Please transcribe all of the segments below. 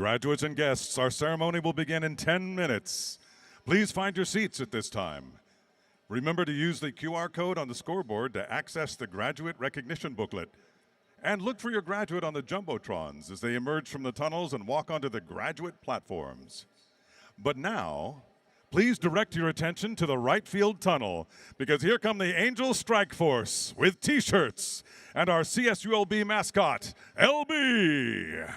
Graduates and guests, our ceremony will begin in 10 minutes. Please find your seats at this time. Remember to use the QR code on the scoreboard to access the graduate recognition booklet. And look for your graduate on the Jumbotrons as they emerge from the tunnels and walk onto the graduate platforms. But now, please direct your attention to the right field tunnel, because here come the Angel Strike Force with T-shirts and our CSULB mascot, LB.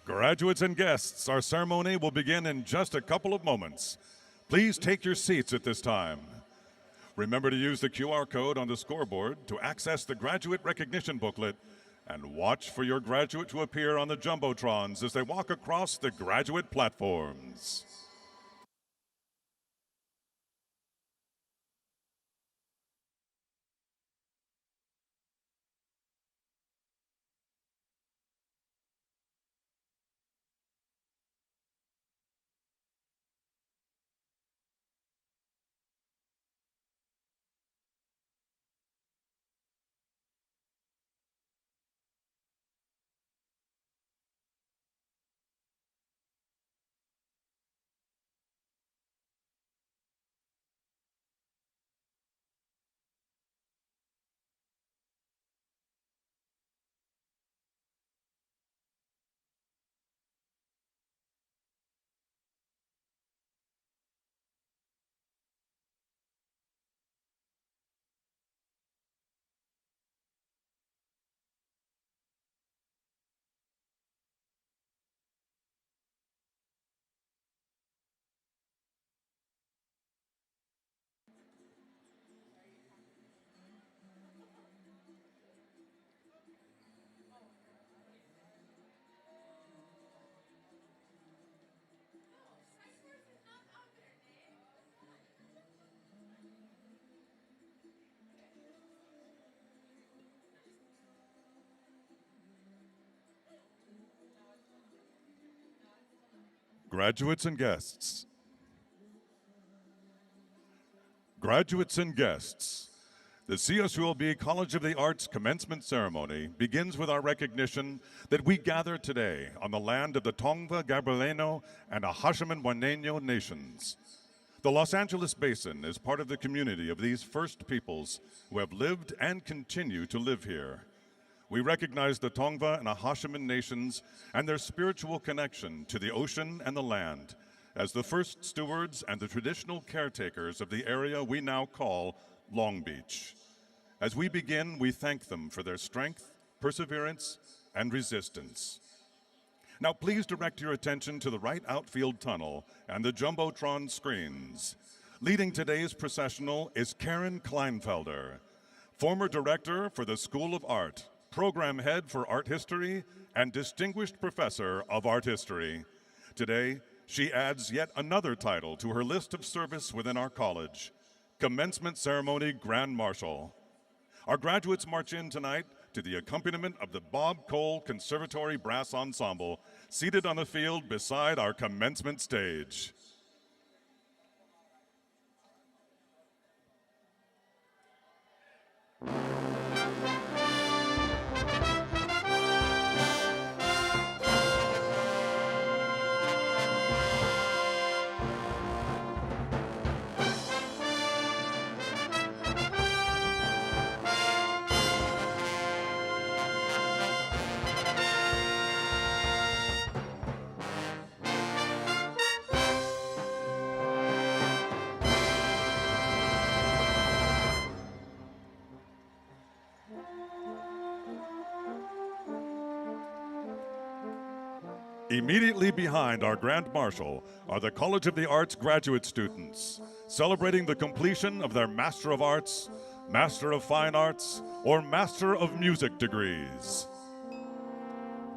Graduates and guests, our ceremony will begin in just a couple of moments. Please take your seats at this time. Remember to use the QR code on the scoreboard to access the graduate recognition booklet, and watch for your graduate to appear on the Jumbotrons as they walk across the graduate platforms. Graduates and guests. Graduates and guests, the CSULB College of the Arts commencement ceremony begins with our recognition that we gather today on the land of the Tongva, Gabrielino, and Ahashiman-Waneno nations. The Los Angeles Basin is part of the community of these first peoples who have lived and continue to live here. We recognize the Tongva and Ahashiman nations and their spiritual connection to the ocean and the land as the first stewards and the traditional caretakers of the area we now call Long Beach. As we begin, we thank them for their strength, perseverance, and resistance. Now please direct your attention to the right outfield tunnel and the Jumbotron screens. Leading today's processional is Karen Kleinfelder, former director for the School of Art, program head for art history, and distinguished professor of art history. Today, she adds yet another title to her list of service within our college, Commencement Ceremony Grand Marshal. Our graduates march in tonight to the accompaniment of the Bob Cole Conservatory Brass Ensemble, seated on the field beside our commencement stage. Immediately behind our Grand Marshal are the College of the Arts graduate students, celebrating the completion of their Master of Arts, Master of Fine Arts, or Master of Music degrees.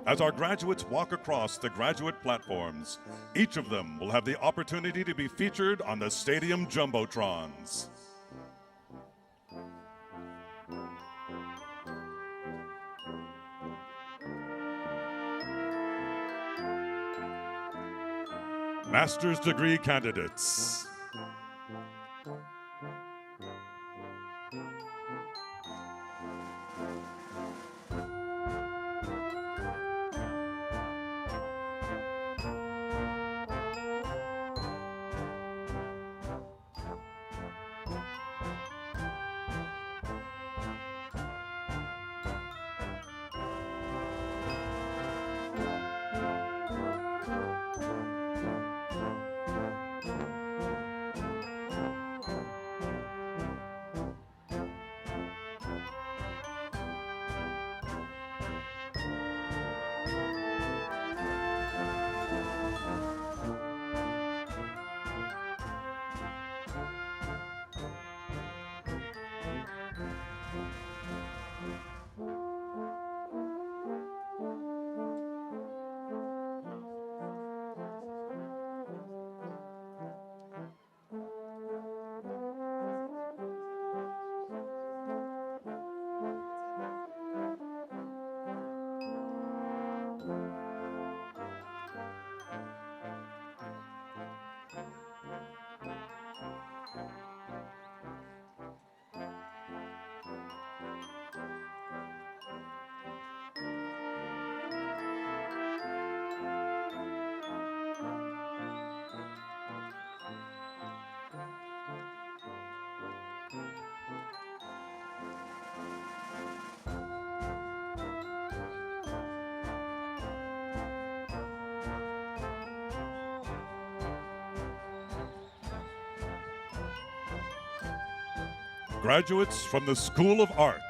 As our graduates walk across the graduate platforms, each of them will have the opportunity to be featured on the Stadium Jumbotrons. Master's degree candidates. graduates from the School of Art.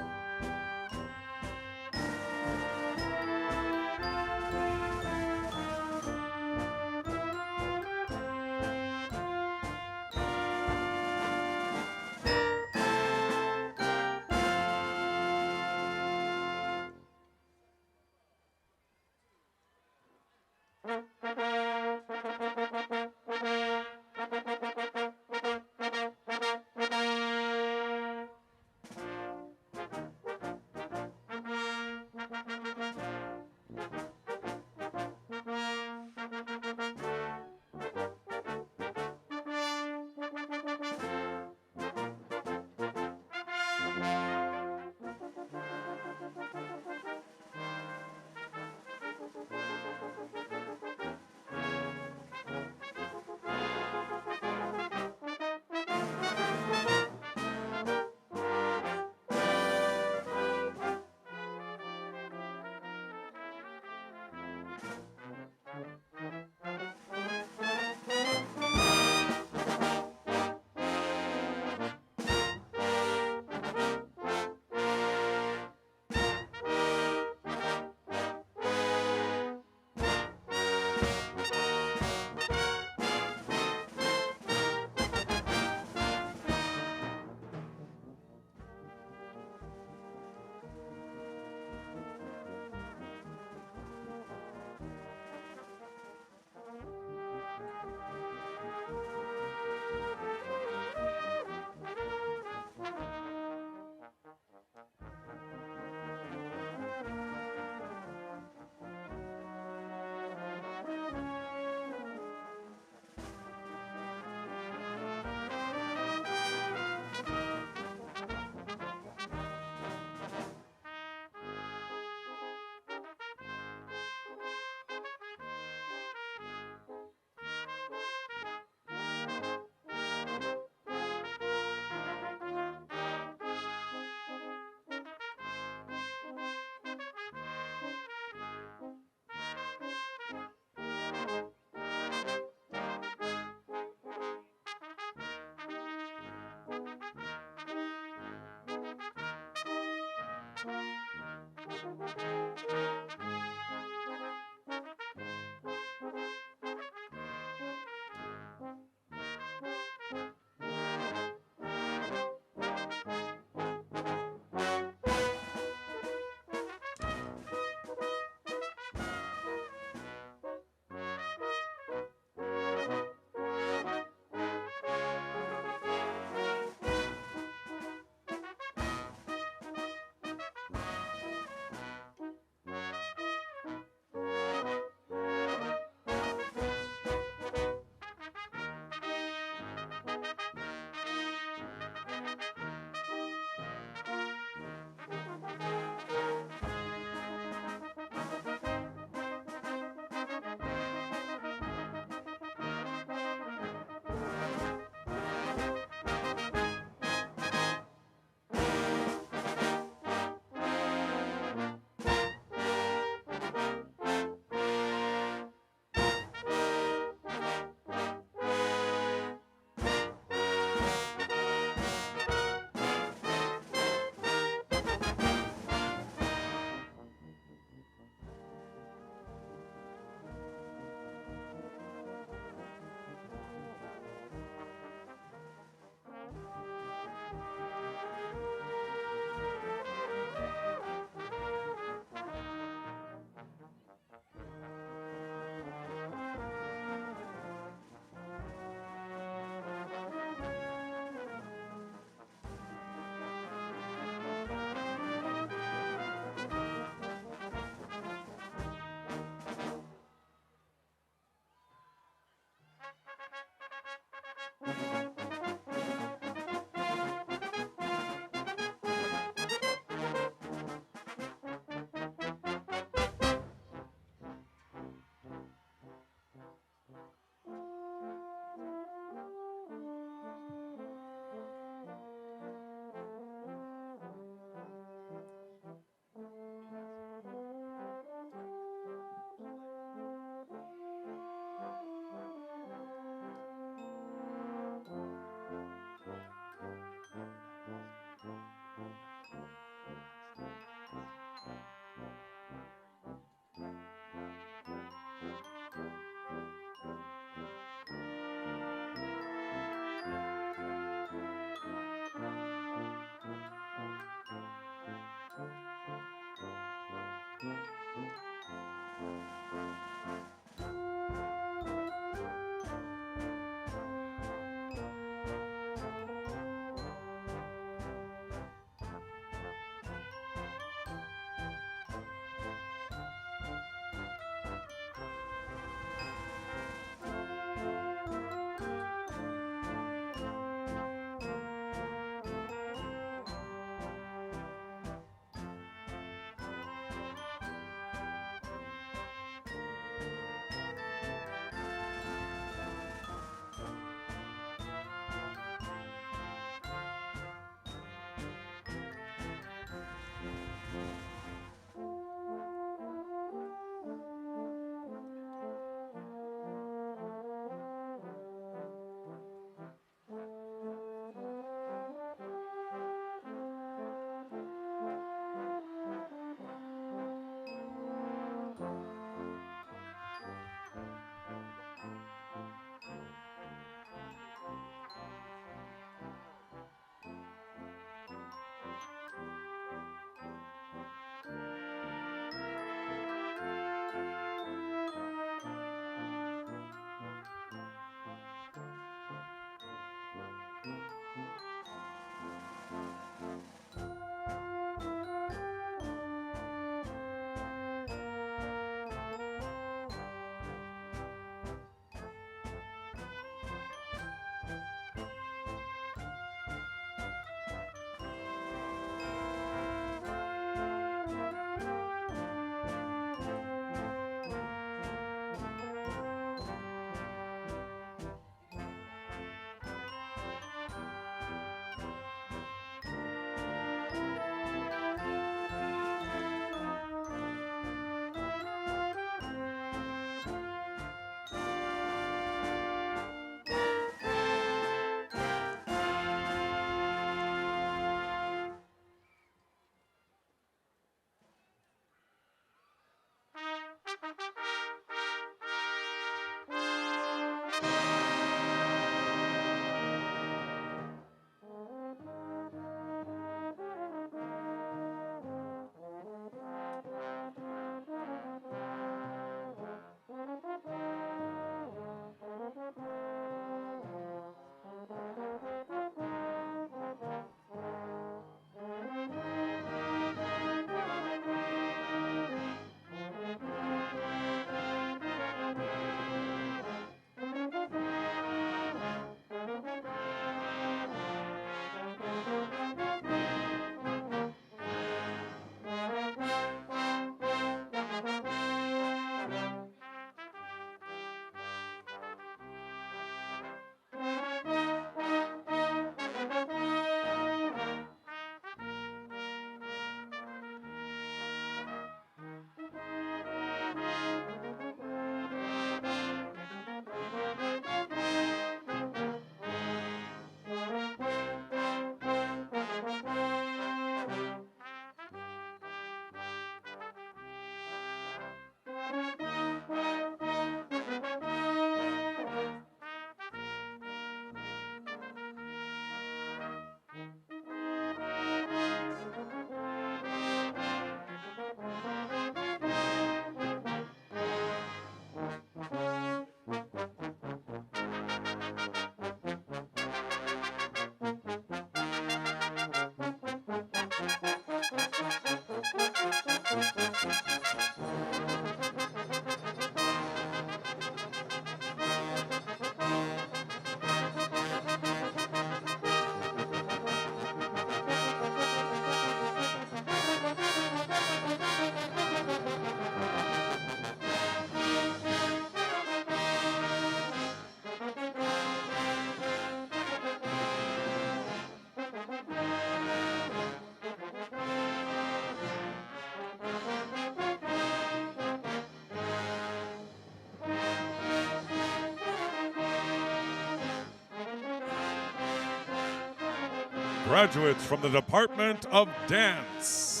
Graduates from the Department of Dance.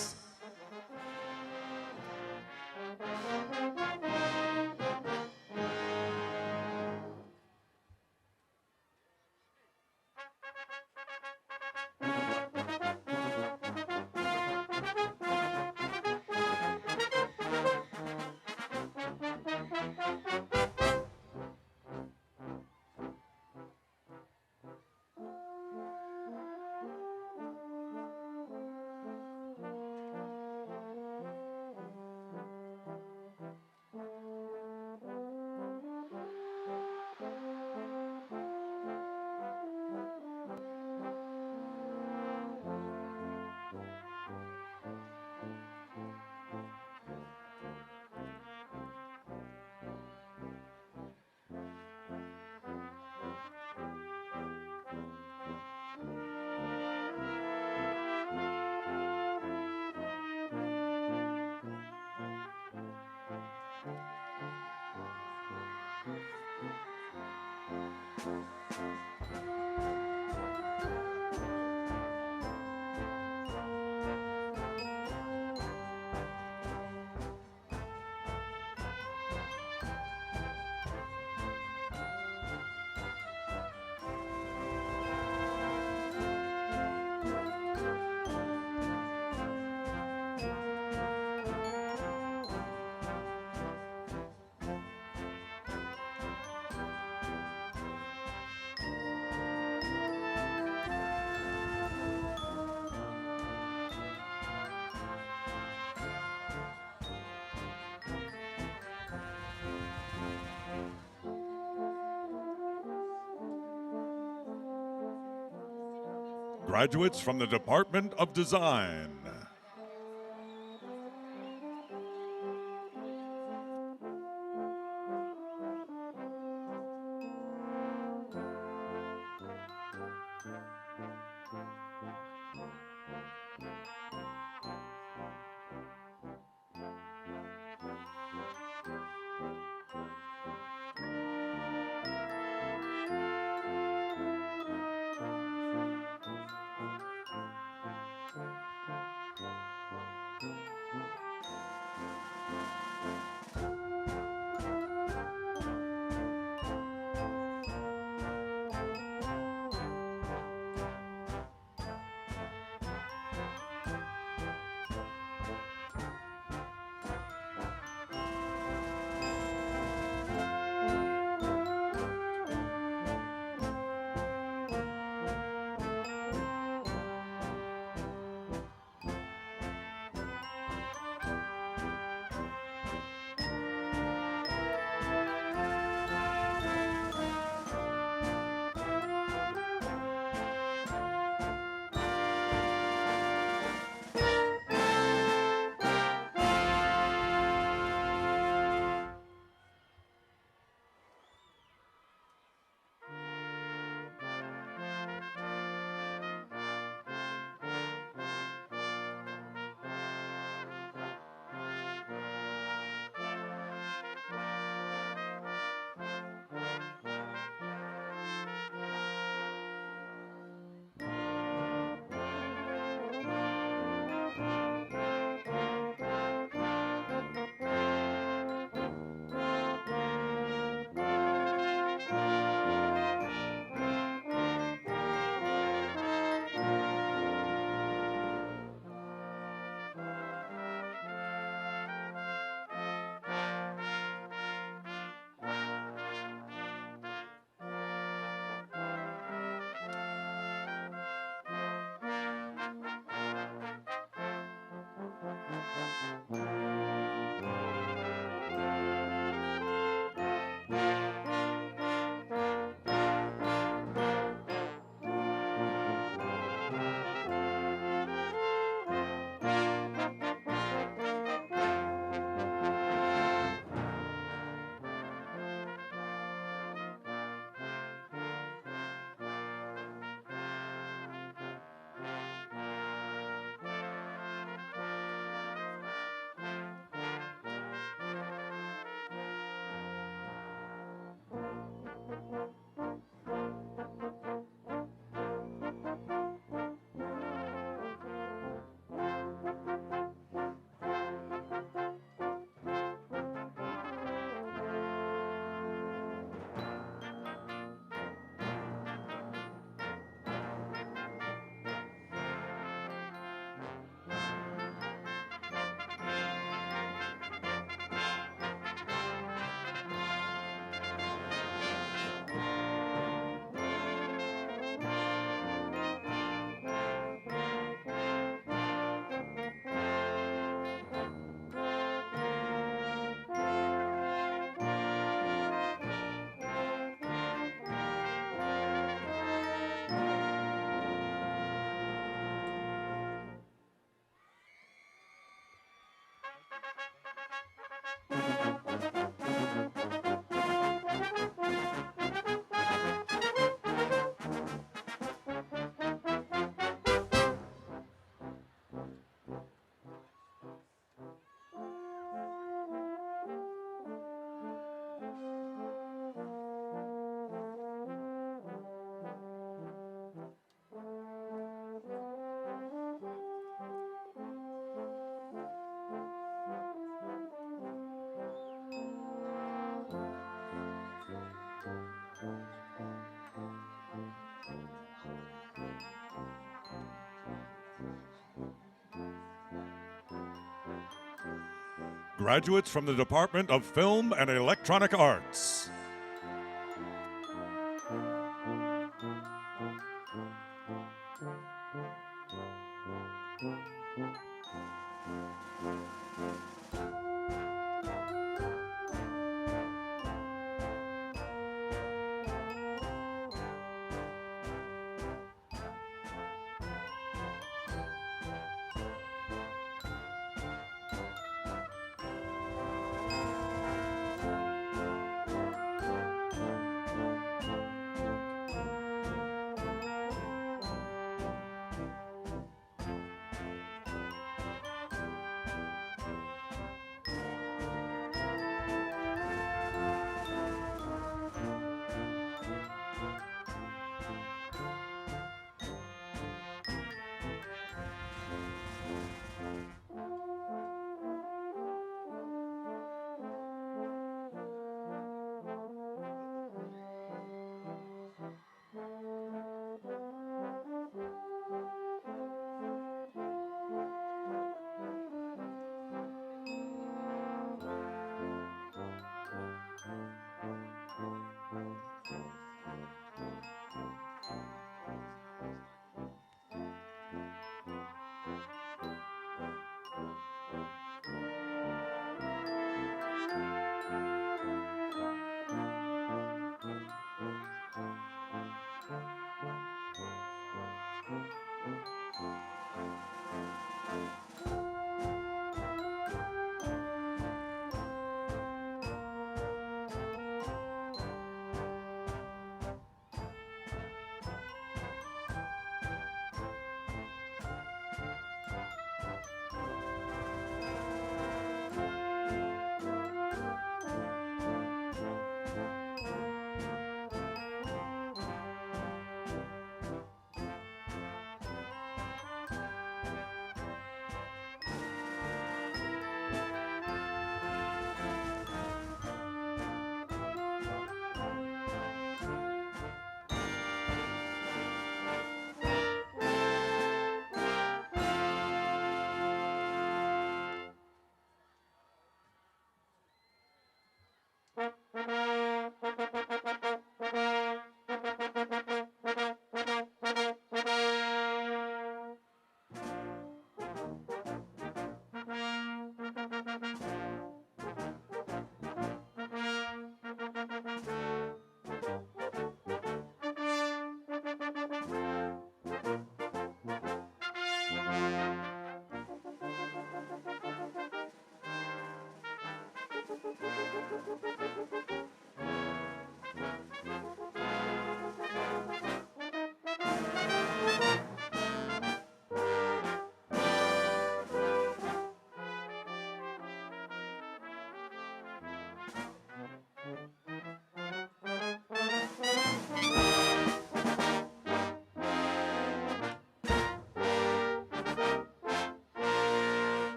Graduates from the Department of Design. graduates from the Department of Film and Electronic Arts.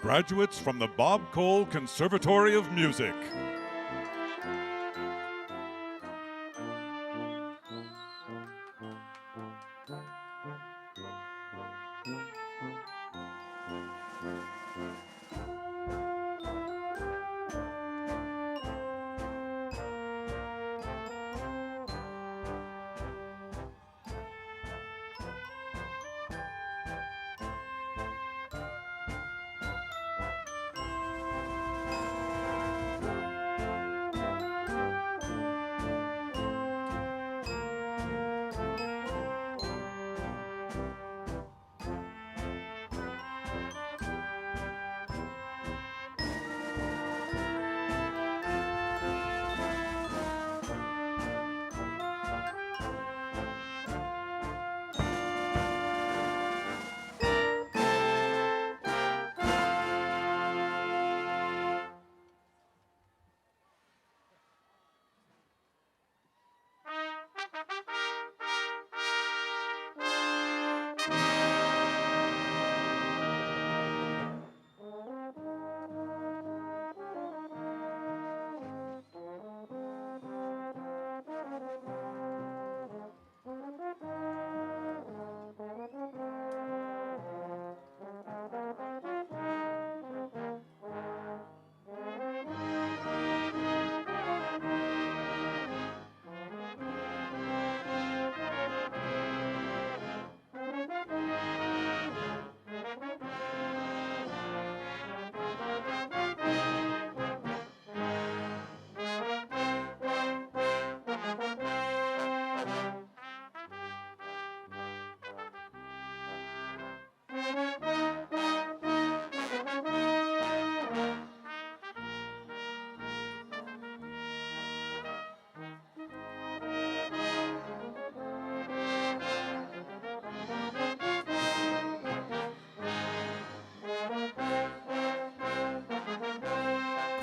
Graduates from the Bob Cole Conservatory of Music.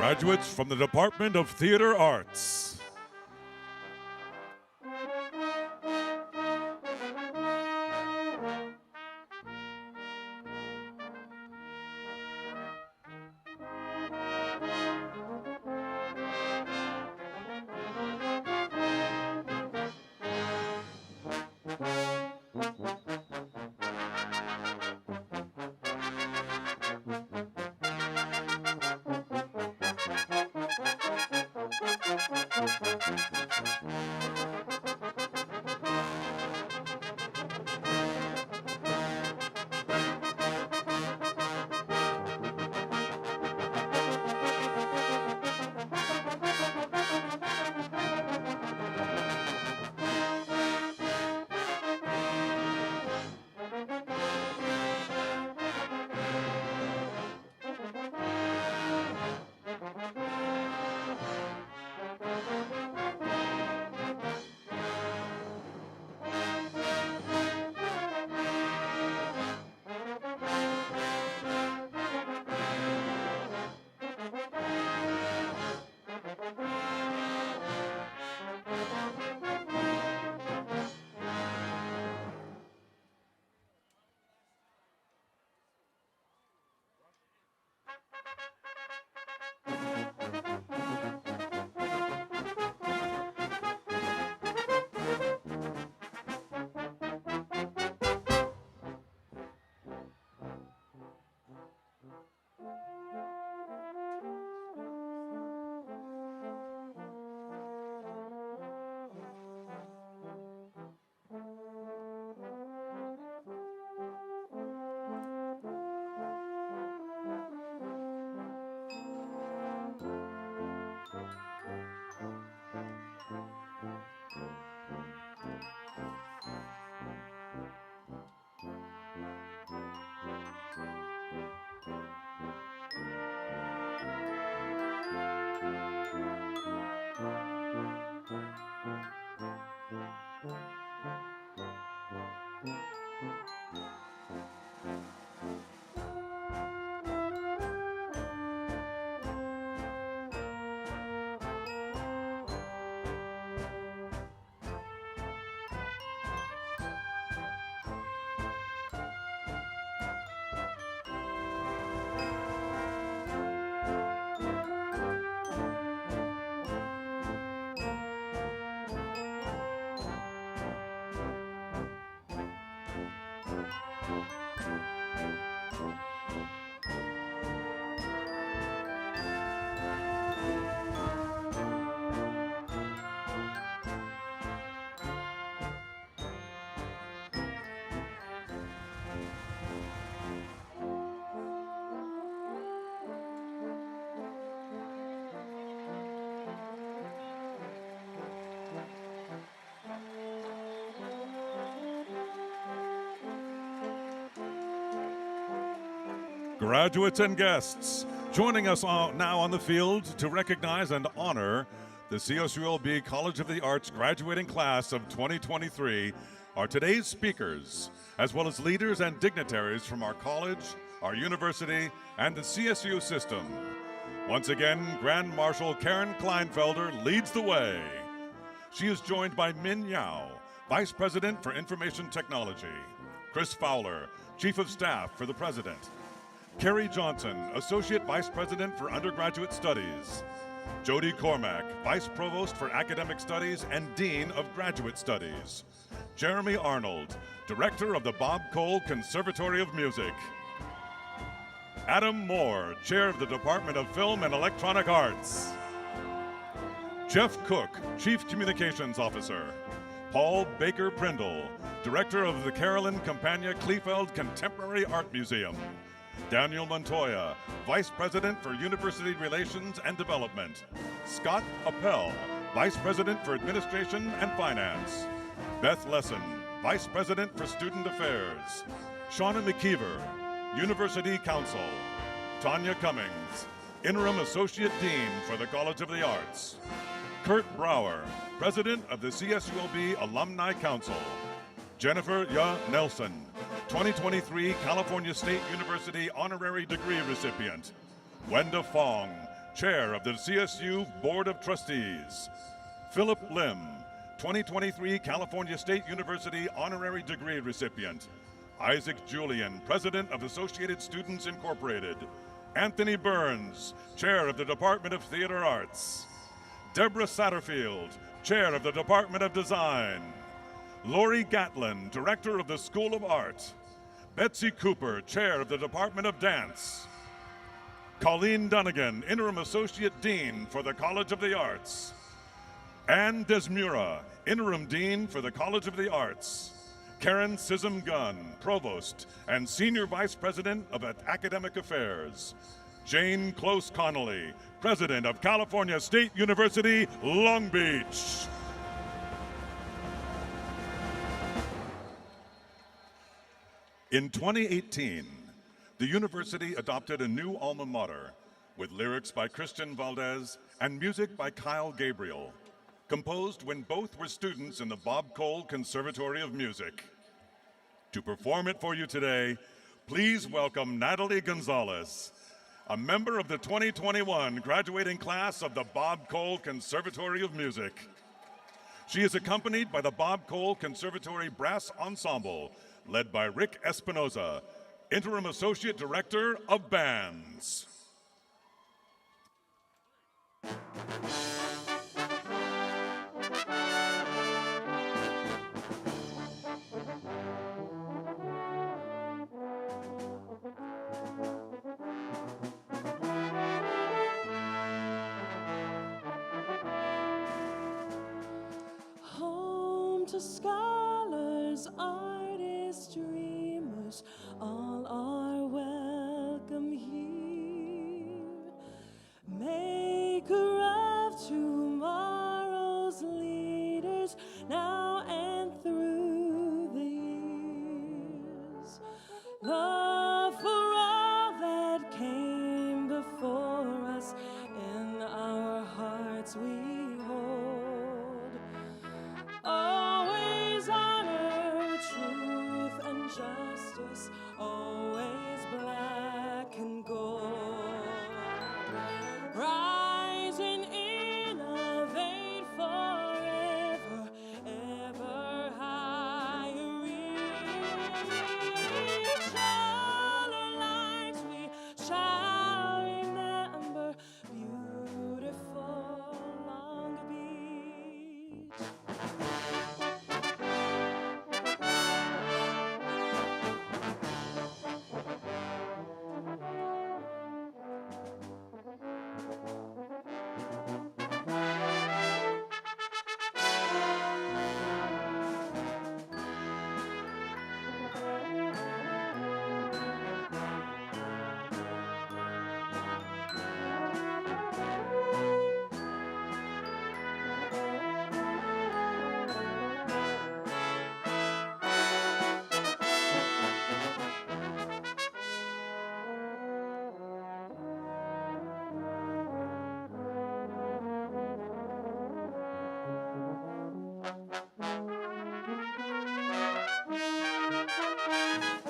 Graduates from the Department of Theater Arts. Graduates and guests, joining us now on the field to recognize and honor the CSULB College of the Arts graduating class of 2023 are today's speakers, as well as leaders and dignitaries from our college, our university, and the CSU system. Once again, Grand Marshal Karen Kleinfelder leads the way. She is joined by Min Yao, Vice President for Information Technology, Chris Fowler, Chief of Staff for the President, Carrie Johnson, Associate Vice President for Undergraduate Studies, Jody Cormack, Vice Provost for Academic Studies and Dean of Graduate Studies, Jeremy Arnold, Director of the Bob Cole Conservatory of Music, Adam Moore, Chair of the Department of Film and Electronic Arts, Jeff Cook, Chief Communications Officer, Paul Baker Prindle, Director of the Carolyn Campagna Kleefeld Contemporary Art Museum, Daniel Montoya, Vice President for University Relations and Development, Scott Appel, Vice President for Administration and Finance, Beth Lesson, Vice President for Student Affairs, Shauna McKeever, University Counsel, Tanya Cummings, Interim Associate Dean for the College of the Arts, Kurt Brower, President of the CSULB Alumni Council, Jennifer Ya Nelson, 2023 California State University Honorary Degree recipient, Wenda Fong, Chair of the CSU Board of Trustees, Philip Lim, 2023 California State University Honorary Degree recipient, Isaac Julian, President of Associated Students Incorporated, Anthony Burns, Chair of the Department of Theater Arts, Deborah Satterfield, Chair of the Department of Design, Lori Gatlin, Director of the School of Art, Betsy Cooper, Chair of the Department of Dance, Colleen Dunnigan, Interim Associate Dean for the College of the Arts, Ann Desmura, Interim Dean for the College of the Arts, Karen Sissom-Gunn, Provost and Senior Vice President of Academic Affairs, Jane Close Connolly, President of California State University, Long Beach. In 2018, the university adopted a new alma mater with lyrics by Christian Valdez and music by Kyle Gabriel, composed when both were students in the Bob Cole Conservatory of Music. To perform it for you today, please welcome Natalie Gonzalez, a member of the 2021 graduating class of the Bob Cole Conservatory of Music. She is accompanied by the Bob Cole Conservatory Brass Ensemble, led by Rick Espinoza, Interim Associate Director of Bands. Home to scholars, artists, dreamers, all are welcome here. Maker of tomorrow's leaders, now and through the years. Love for all that came before us, in our hearts we hold. Always honor, truth and justice, always black and gold. Rise and innovate forever, ever higher reach. All our lives we shall remember beautiful Long Beach.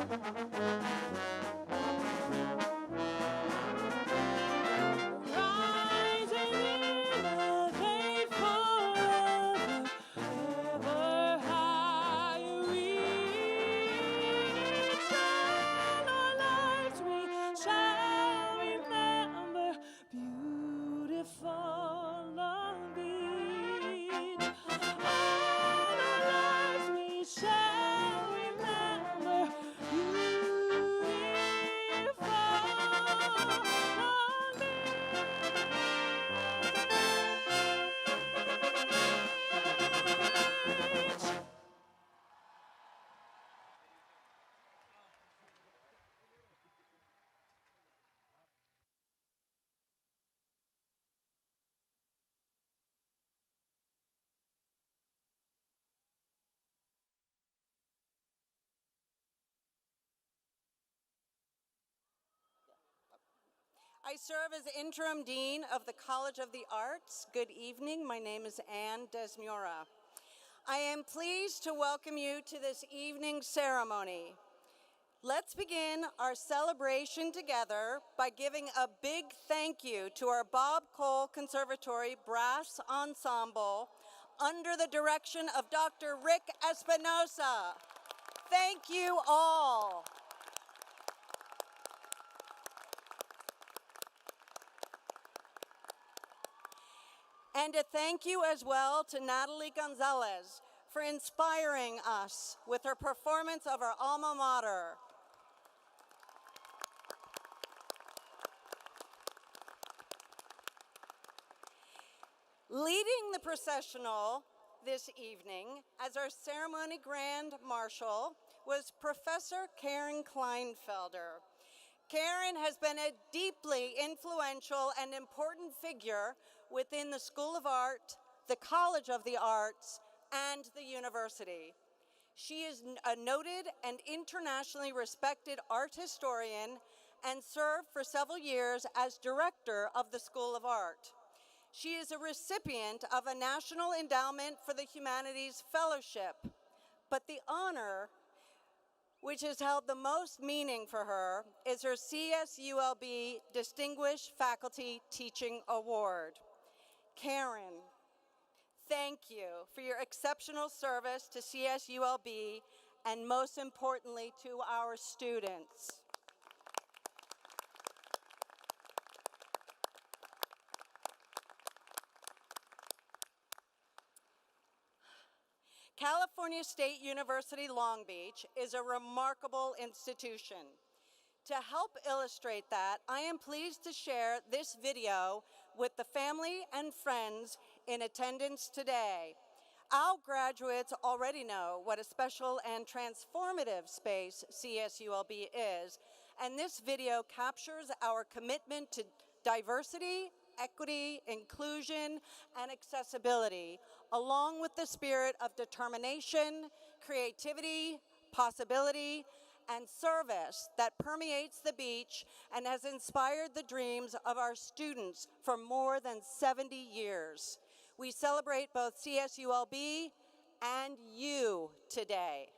Rising, innovate forever, ever higher reach. All our lives we shall remember beautiful Long Beach. All our lives we shall remember beautiful Long Beach. I serve as interim dean of the College of the Arts. Good evening. My name is Anne Desmura. I am pleased to welcome you to this evening's ceremony. Let's begin our celebration together by giving a big thank you to our Bob Cole Conservatory Brass Ensemble under the direction of Dr. Rick Espinosa. Thank you all. And a thank you as well to Natalie Gonzalez for inspiring us with her performance of our alma mater. Leading the processional this evening as our ceremony grand marshal was Professor Karen Kleinfelder. Karen has been a deeply influential and important figure within the School of Art, the College of the Arts, and the university. She is a noted and internationally respected art historian and served for several years as director of the School of Art. She is a recipient of a National Endowment for the Humanities Fellowship, but the honor which has held the most meaning for her is her CSULB Distinguished Faculty Teaching Award. Karen, thank you for your exceptional service to CSULB and most importantly to our students. California State University Long Beach is a remarkable institution. To help illustrate that, I am pleased to share this video with the family and friends in attendance today. Our graduates already know what a special and transformative space CSULB is, and this video captures our commitment to diversity, equity, inclusion, and accessibility, along with the spirit of determination, creativity, possibility, and service that permeates the beach and has inspired the dreams of our students for more than 70 years. We celebrate both CSULB and you today.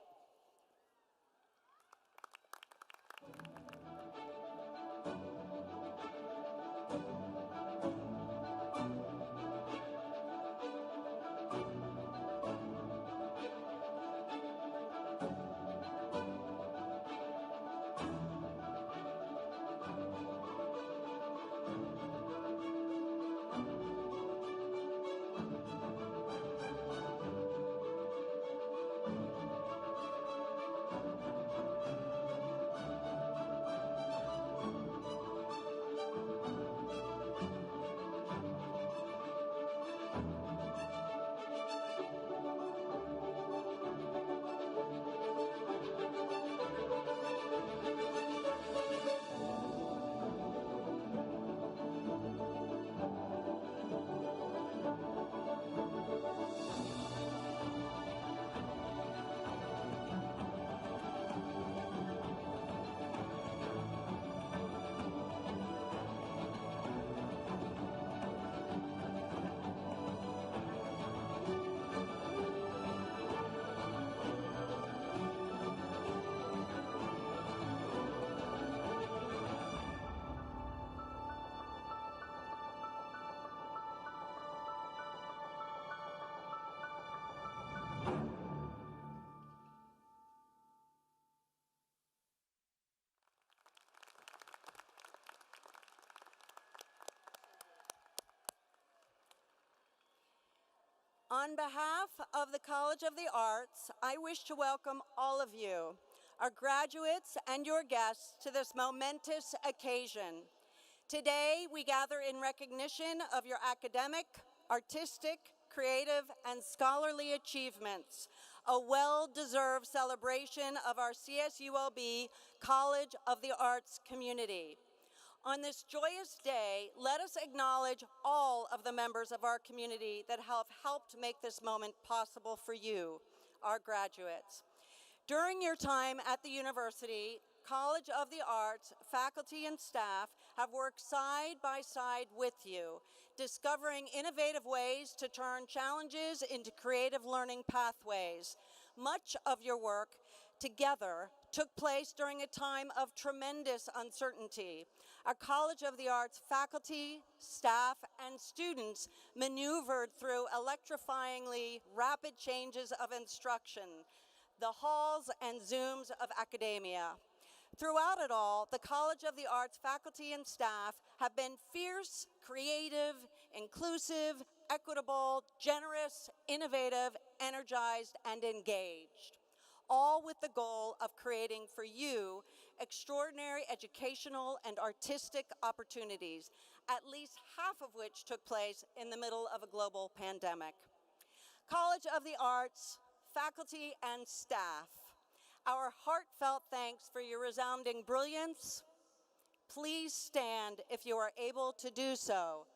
On behalf of the College of the Arts, I wish to welcome all of you, our graduates and your guests, to this momentous occasion. Today, we gather in recognition of your academic, artistic, creative, and scholarly achievements, a well-deserved celebration of our CSULB College of the Arts community. On this joyous day, let us acknowledge all of the members of our community that have helped make this moment possible for you, our graduates. During your time at the university, College of the Arts, faculty and staff have worked side by side with you, discovering innovative ways to turn challenges into creative learning pathways. Much of your work together took place during a time of tremendous uncertainty. Our College of the Arts faculty, staff, and students maneuvered through electrifyingly rapid changes of instruction, the halls and Zooms of academia. Throughout it all, the College of the Arts faculty and staff have been fierce, creative, inclusive, equitable, generous, innovative, energized, and engaged, all with the goal of creating for you extraordinary educational and artistic opportunities, at least half of which took place in the middle of a global pandemic. College of the Arts, faculty and staff, our heartfelt thanks for your resounding brilliance. Please stand if you are able to do so.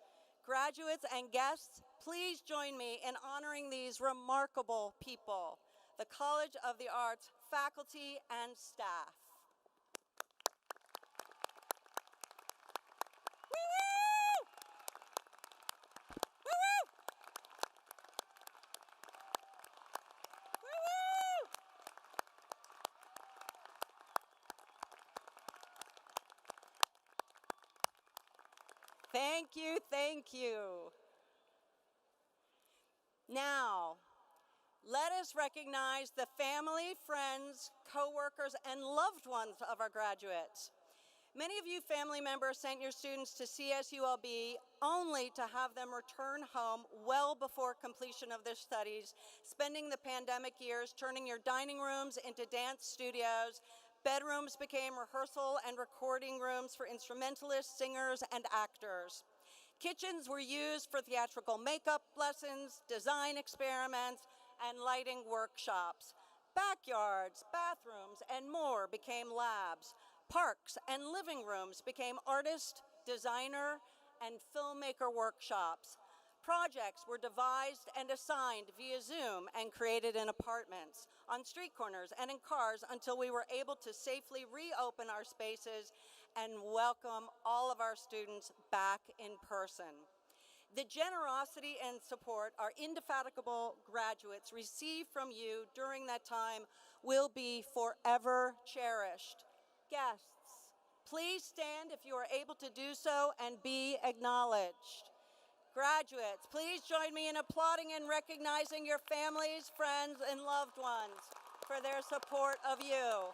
Graduates and guests, please join me in honoring these remarkable people, the College of the Arts faculty and staff. Woo-woo! Woo-woo! Woo-woo! Thank you, thank you. Now, let us recognize the family, friends, coworkers, and loved ones of our graduates. Many of you family members sent your students to CSULB only to have them return home well before completion of their studies, spending the pandemic years turning your dining rooms into dance studios. Bedrooms became rehearsal and recording rooms for instrumentalists, singers, and actors. Kitchens were used for theatrical makeup lessons, design experiments, and lighting workshops. Backyards, bathrooms, and more became labs. Parks and living rooms became artist, designer, and filmmaker workshops. Projects were devised and assigned via Zoom and created in apartments, on street corners, and in cars until we were able to safely reopen our spaces and welcome all of our students back in person. The generosity and support our indefatigable graduates received from you during that time will be forever cherished. Guests, please stand if you are able to do so and be acknowledged. Graduates, please join me in applauding and recognizing your families, friends, and loved ones for their support of you.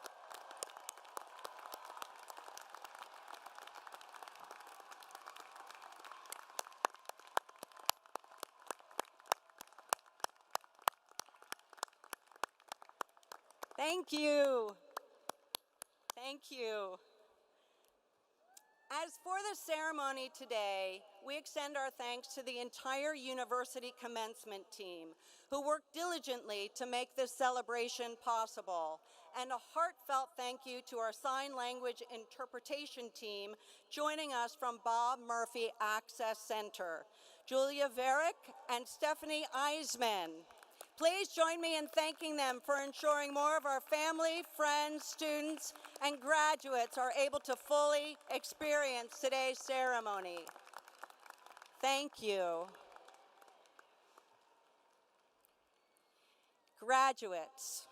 Thank you. Thank you. As for the ceremony today, we extend our thanks to the entire university commencement team who worked diligently to make this celebration possible, and a heartfelt thank you to our sign language interpretation team joining us from Bob Murphy Access Center, Julia Varick and Stephanie Eisman. Please join me in thanking them for ensuring more of our family, friends, students, and graduates are able to fully experience today's ceremony. Thank you. Graduates,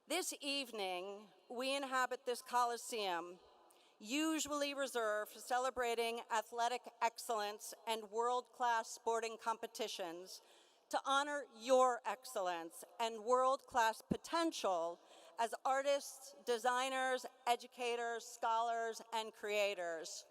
this evening we inhabit this Coliseum, usually reserved for celebrating athletic excellence and world-class sporting competitions, to honor your excellence and world-class potential as artists, designers, educators, scholars, and creators.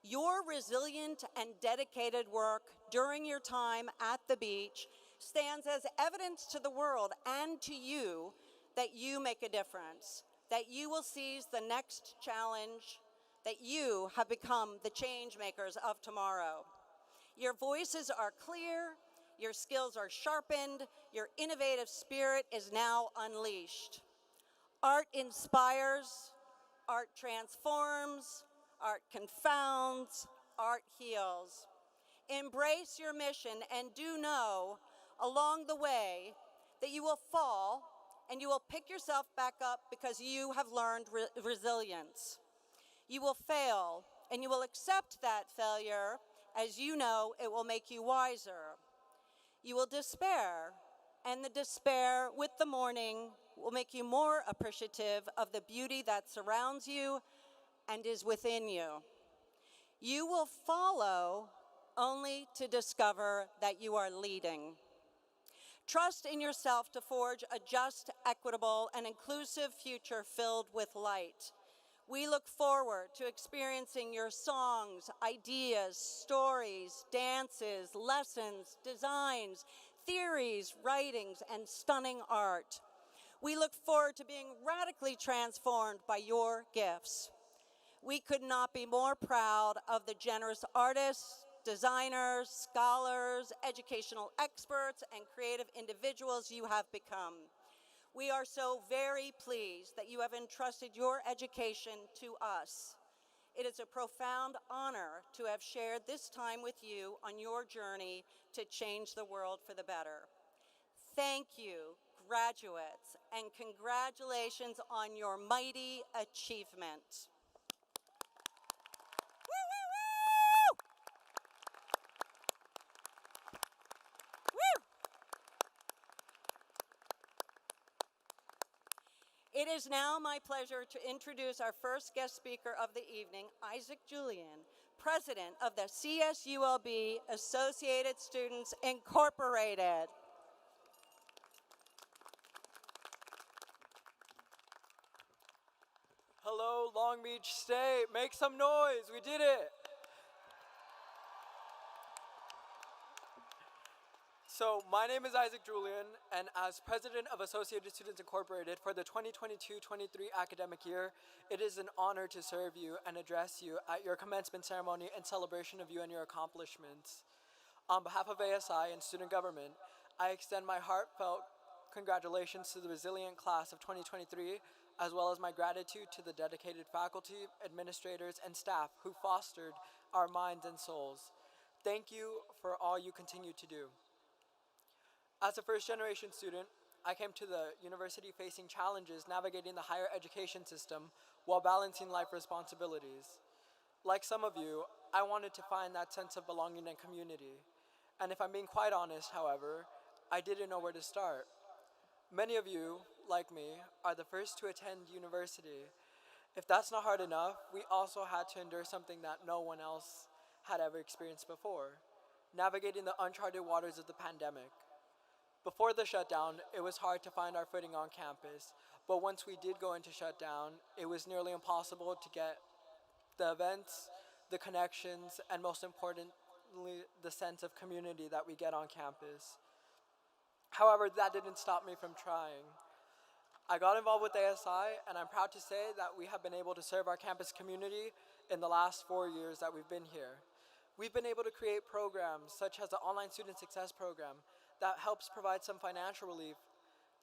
Your resilient and dedicated work during your time at the beach stands as evidence to the world and to you that you make a difference, that you will seize the next challenge, that you have become the change makers of tomorrow. Your voices are clear, your skills are sharpened, your innovative spirit is now unleashed. Art inspires, art transforms, art confounds, art heals. Embrace your mission and do know along the way that you will fall and you will pick yourself back up because you have learned resilience. You will fail and you will accept that failure as you know it will make you wiser. You will despair, and the despair with the morning will make you more appreciative of the beauty that surrounds you and is within you. You will follow only to discover that you are leading. Trust in yourself to forge a just, equitable, and inclusive future filled with light. We look forward to experiencing your songs, ideas, stories, dances, lessons, designs, theories, writings, and stunning art. We look forward to being radically transformed by your gifts. We could not be more proud of the generous artists, designers, scholars, educational experts, and creative individuals you have become. We are so very pleased that you have entrusted your education to us. It is a profound honor to have shared this time with you on your journey to change the world for the better. Thank you, graduates, and congratulations on your mighty achievement. It is now my pleasure to introduce our first guest speaker of the evening, Isaac Julian, President of the CSULB Associated Students Incorporated. Hello, Long Beach State. Make some noise. We did it. So, my name is Isaac Julian, and as President of Associated Students Incorporated for the 2022-23 academic year, it is an honor to serve you and address you at your commencement ceremony in celebration of you and your accomplishments. On behalf of ASI and student government, I extend my heartfelt congratulations to the resilient class of 2023, as well as my gratitude to the dedicated faculty, administrators, and staff who fostered our minds and souls. Thank you for all you continue to do. As a first-generation student, I came to the university facing challenges navigating the higher education system while balancing life responsibilities. Like some of you, I wanted to find that sense of belonging and community. And if I'm being quite honest, however, I didn't know where to start. Many of you, like me, are the first to attend university. If that's not hard enough, we also had to endure something that no one else had ever experienced before, navigating the uncharted waters of the pandemic. Before the shutdown, it was hard to find our footing on campus, but once we did go into shutdown, it was nearly impossible to get the events, the connections, and most importantly, the sense of community that we get on campus. However, that didn't stop me from trying. I got involved with ASI, and I'm proud to say that we have been able to serve our campus community in the last 4 years that we've been here. We've been able to create programs such as the Online Student Success Program that helps provide some financial relief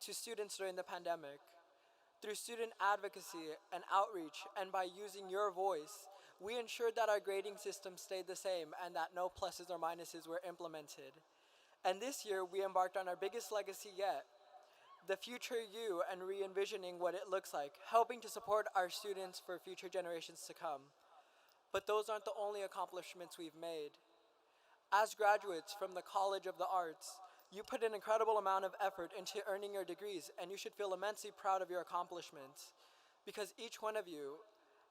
to students during the pandemic. Through student advocacy and outreach, and by using your voice, we ensured that our grading system stayed the same and that no pluses or minuses were implemented. And this year, we embarked on our biggest legacy yet, the future you, and re-envisioning what it looks like, helping to support our students for future generations to come. But those aren't the only accomplishments we've made. As graduates from the College of the Arts, you put an incredible amount of effort into earning your degrees, and you should feel immensely proud of your accomplishments, because each one of you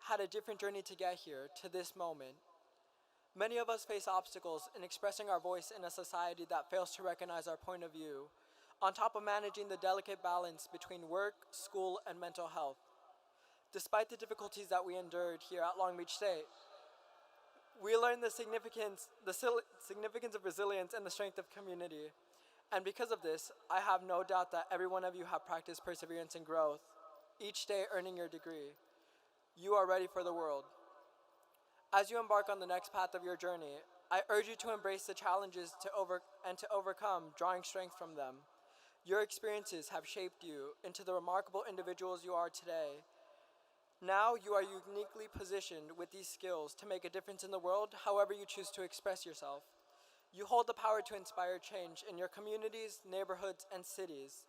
had a different journey to get here, to this moment. Many of us face obstacles in expressing our voice in a society that fails to recognize our point of view, on top of managing the delicate balance between work, school, and mental health. Despite the difficulties that we endured here at Long Beach State, we learned the significance of resilience and the strength of community. And because of this, I have no doubt that every one of you have practiced perseverance and growth, each day earning your degree. You are ready for the world. As you embark on the next path of your journey, I urge you to embrace the challenges to overcome, drawing strength from them. Your experiences have shaped you into the remarkable individuals you are today. Now you are uniquely positioned with these skills to make a difference in the world however you choose to express yourself. You hold the power to inspire change in your communities, neighborhoods, and cities.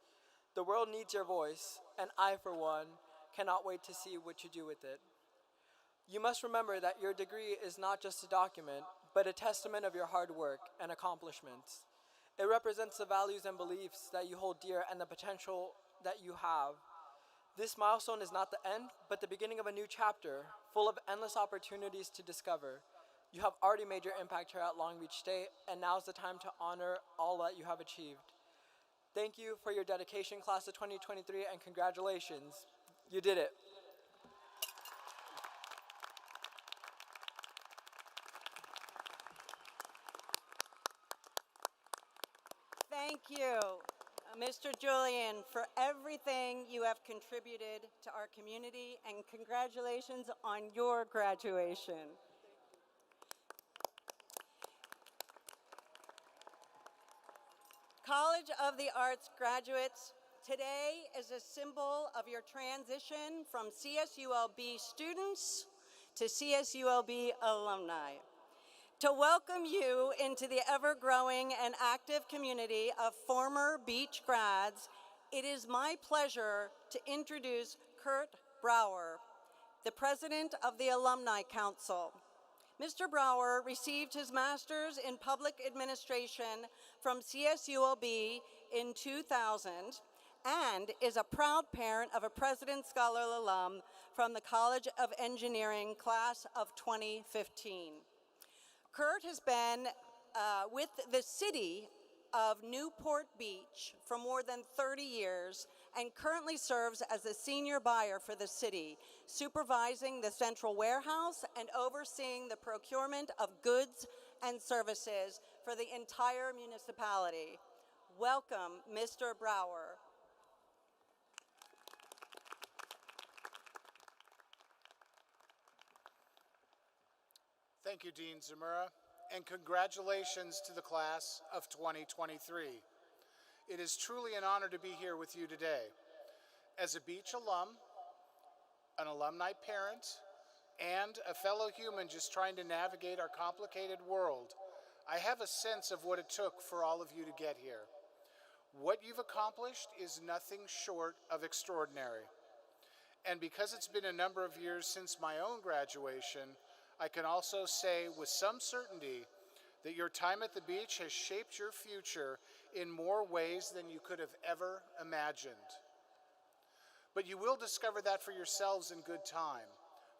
The world needs your voice, and I, for one, cannot wait to see what you do with it. You must remember that your degree is not just a document, but a testament of your hard work and accomplishments. It represents the values and beliefs that you hold dear and the potential that you have. This milestone is not the end, but the beginning of a new chapter, full of endless opportunities to discover. You have already made your impact here at Long Beach State, and now's the time to honor all that you have achieved. Thank you for your dedication, class of 2023, and congratulations. You did it. Thank you, Mr. Julian, for everything you have contributed to our community, and congratulations on your graduation. College of the Arts graduates, today is a symbol of your transition from CSULB students to CSULB alumni. To welcome you into the ever-growing and active community of former Beach grads, it is my pleasure to introduce Kurt Brower, the president of the Alumni Council. Mr. Brower received his master's in public administration from CSULB in 2000 and is a proud parent of a President's Scholar alum from the College of Engineering class of 2015. Kurt has been with the city of Newport Beach for more than 30 years and currently serves as a senior buyer for the city, supervising the central warehouse and overseeing the procurement of goods and services for the entire municipality. Welcome, Mr. Brower. Thank you, Dean Zamora, and congratulations to the class of 2023. It is truly an honor to be here with you today. As a Beach alum, an alumni parent, and a fellow human just trying to navigate our complicated world, I have a sense of what it took for all of you to get here. What you've accomplished is nothing short of extraordinary. And because it's been a number of years since my own graduation, I can also say with some certainty that your time at the beach has shaped your future in more ways than you could have ever imagined. But you will discover that for yourselves in good time.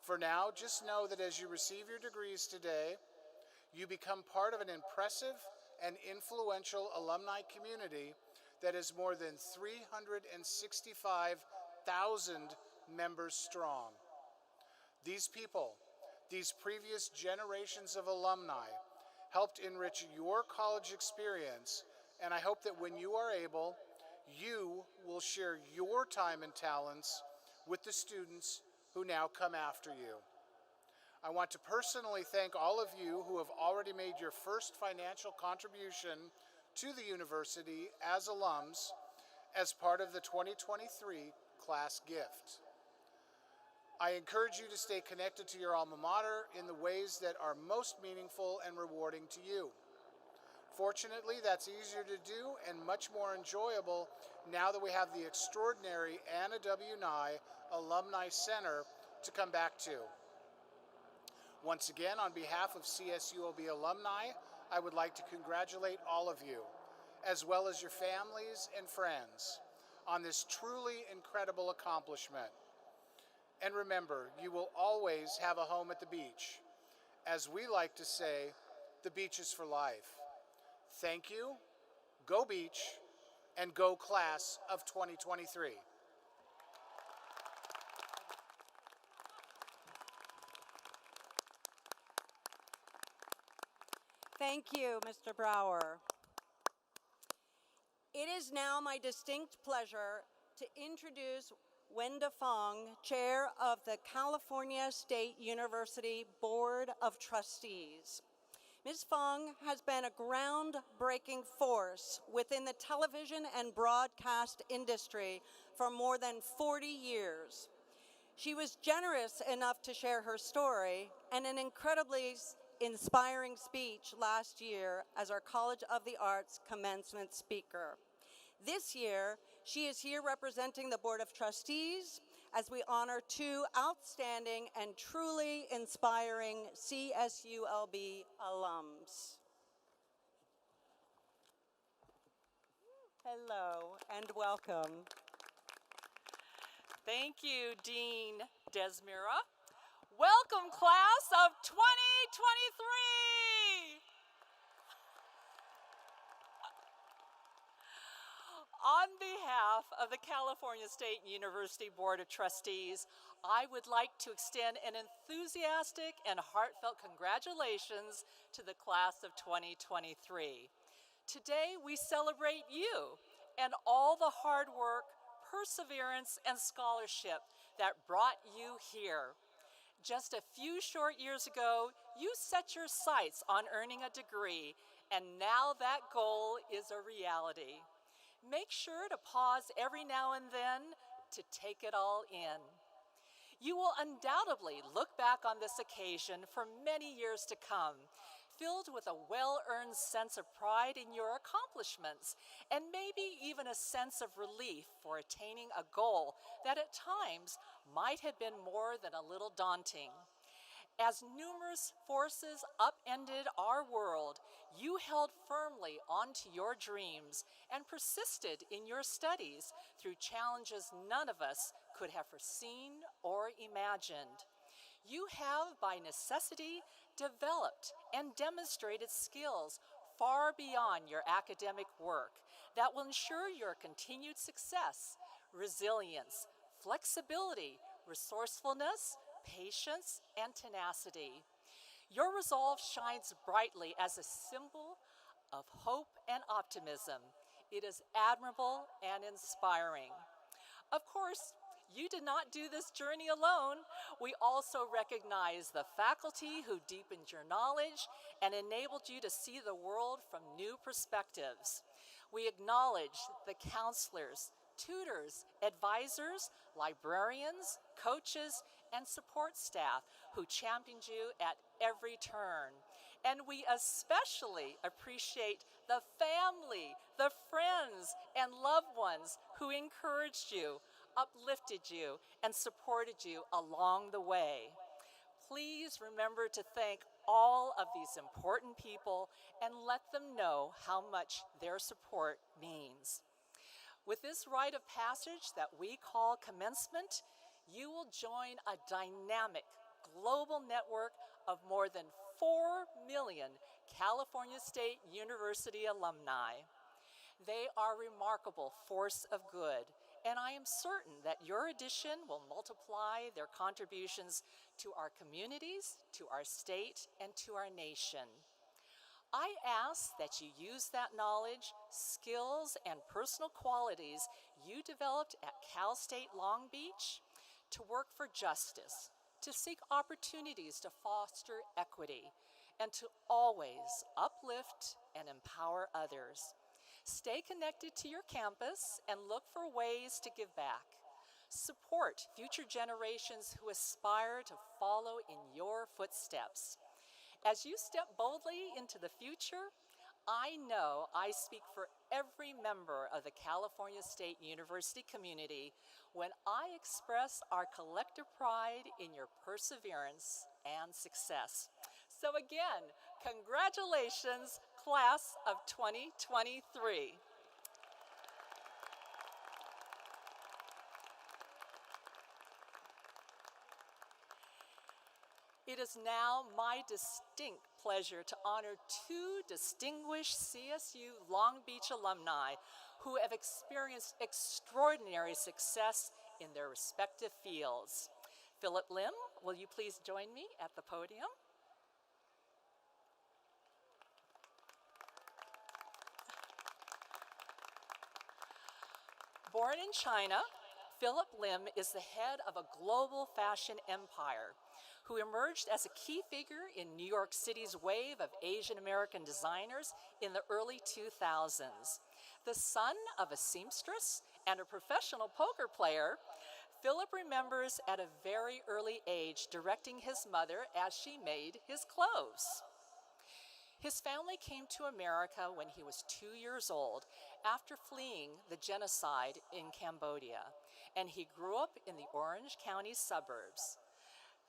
For now, just know that as you receive your degrees today, you become part of an impressive and influential alumni community that is more than 365,000 members strong. These people, these previous generations of alumni, helped enrich your college experience, and I hope that when you are able, you will share your time and talents with the students who now come after you. I want to personally thank all of you who have already made your first financial contribution to the university as alums as part of the 2023 class gift. I encourage you to stay connected to your alma mater in the ways that are most meaningful and rewarding to you. Fortunately, that's easier to do and much more enjoyable now that we have the extraordinary Anna W. Nye Alumni Center to come back to. Once again, on behalf of CSULB alumni, I would like to congratulate all of you, as well as your families and friends, on this truly incredible accomplishment. And remember, you will always have a home at the beach. As we like to say, the beach is for life. Thank you, go Beach, and go class of 2023. Thank you, Mr. Brower. It is now my distinct pleasure to introduce Wenda Fong, Chair of the California State University Board of Trustees. Ms. Fong has been a groundbreaking force within the television and broadcast industry for more than 40 years. She was generous enough to share her story and an incredibly inspiring speech last year as our College of the Arts commencement speaker. This year, she is here representing the Board of Trustees as we honor two outstanding and truly inspiring CSULB alums. Hello and welcome. Thank you, Dean Desmira. Welcome, class of 2023! On behalf of the California State University Board of Trustees, I would like to extend an enthusiastic and heartfelt congratulations to the class of 2023. Today, we celebrate you and all the hard work, perseverance, and scholarship that brought you here. Just a few short years ago, you set your sights on earning a degree, and now that goal is a reality. Make sure to pause every now and then to take it all in. You will undoubtedly look back on this occasion for many years to come, filled with a well-earned sense of pride in your accomplishments, and maybe even a sense of relief for attaining a goal that at times might have been more than a little daunting. As numerous forces upended our world, you held firmly onto your dreams and persisted in your studies through challenges none of us could have foreseen or imagined. You have, by necessity, developed and demonstrated skills far beyond your academic work that will ensure your continued success, resilience, flexibility, resourcefulness, patience, and tenacity. Your resolve shines brightly as a symbol of hope and optimism. It is admirable and inspiring. Of course, you did not do this journey alone. We also recognize the faculty who deepened your knowledge and enabled you to see the world from new perspectives. We acknowledge the counselors, tutors, advisors, librarians, coaches, and support staff who championed you at every turn. And we especially appreciate the family, the friends, and loved ones who encouraged you, uplifted you, and supported you along the way. Please remember to thank all of these important people and let them know how much their support means. With this rite of passage that we call commencement, you will join a dynamic global network of more than 4 million California State University alumni. They are a remarkable force of good, and I am certain that your addition will multiply their contributions to our communities, to our state, and to our nation. I ask that you use that knowledge, skills, and personal qualities you developed at Cal State Long Beach to work for justice, to seek opportunities to foster equity, and to always uplift and empower others. Stay connected to your campus and look for ways to give back. Support future generations who aspire to follow in your footsteps. As you step boldly into the future, I know I speak for every member of the California State University community when I express our collective pride in your perseverance and success. So again, congratulations, class of 2023. It is now my distinct pleasure to honor two distinguished CSU Long Beach alumni who have experienced extraordinary success in their respective fields. Philip Lim, will you please join me at the podium? Born in China, Philip Lim is the head of a global fashion empire who emerged as a key figure in New York City's wave of Asian American designers in the early 2000s. The son of a seamstress and a professional poker player, Philip remembers at a very early age directing his mother as she made his clothes. His family came to America when he was 2 years old after fleeing the genocide in Cambodia, and he grew up in the Orange County suburbs.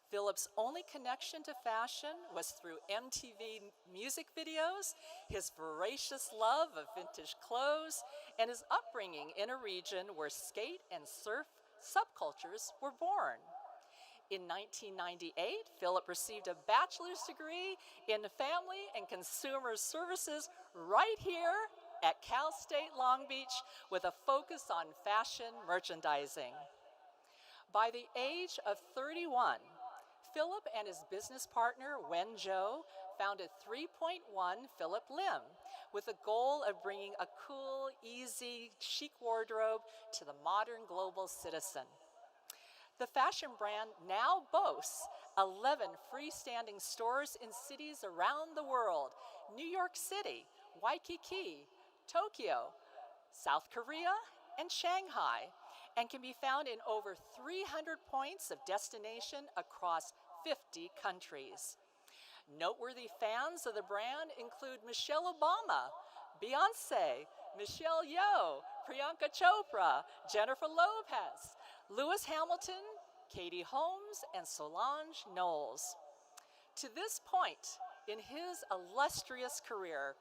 Philip's only connection to fashion was through MTV music videos, his voracious love of vintage clothes, and his upbringing in a region where skate and surf subcultures were born. In 1998, Philip received a bachelor's degree in family and consumer services right here at Cal State Long Beach with a focus on fashion merchandising. By the age of 31, Philip and his business partner, Wen Zhou, founded 3.1 Philip Lim with the goal of bringing a cool, easy, chic wardrobe to the modern global citizen. The fashion brand now boasts 11 freestanding stores in cities around the world: New York City, Waikiki, Tokyo, South Korea, and Shanghai, and can be found in over 300 points of destination across 50 countries. Noteworthy fans of the brand include Michelle Obama, Beyonce, Michelle Yeoh, Priyanka Chopra, Jennifer Lopez, Lewis Hamilton, Katie Holmes, and Solange Knowles. To this point in his illustrious career,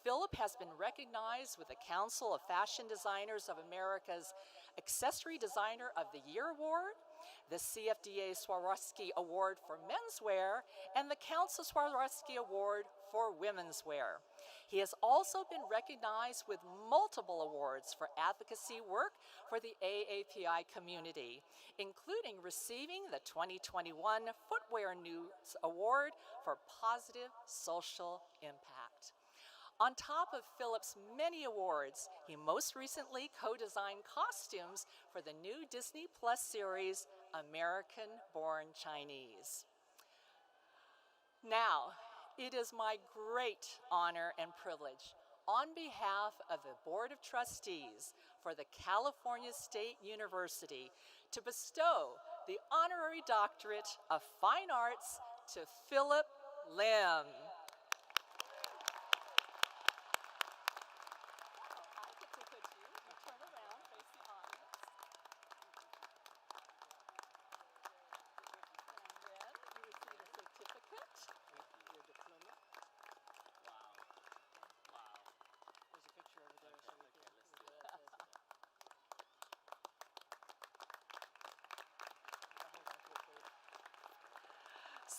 Philip has been recognized with the Council of Fashion Designers of America's Accessory Designer of the Year Award, the CFDA Swarovski Award for Menswear, and the Council Swarovski Award for Women's Wear. He has also been recognized with multiple awards for advocacy work for the AAPI community, including receiving the 2021 Footwear News Award for Positive Social Impact. On top of Philip's many awards, he most recently co-designed costumes for the new Disney Plus series, American Born Chinese. Now, it is my great honor and privilege, on behalf of the Board of Trustees for the California State University, to bestow the Honorary Doctorate of Fine Arts to Philip Lim.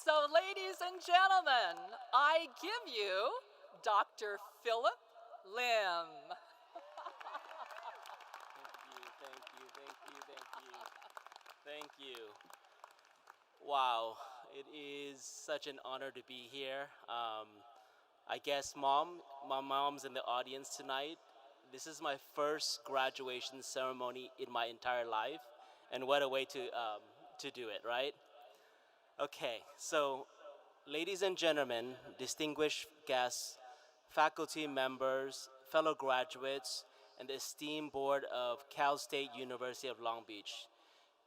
So, ladies and gentlemen, I give you Dr. Philip Lim. Thank you. Wow, it is such an honor to be here. I guess my mom's in the audience tonight. This is my first graduation ceremony in my entire life, and what a way to do it, right? Okay, so ladies and gentlemen, distinguished guests, faculty members, fellow graduates, and the esteemed board of Cal State University of Long Beach.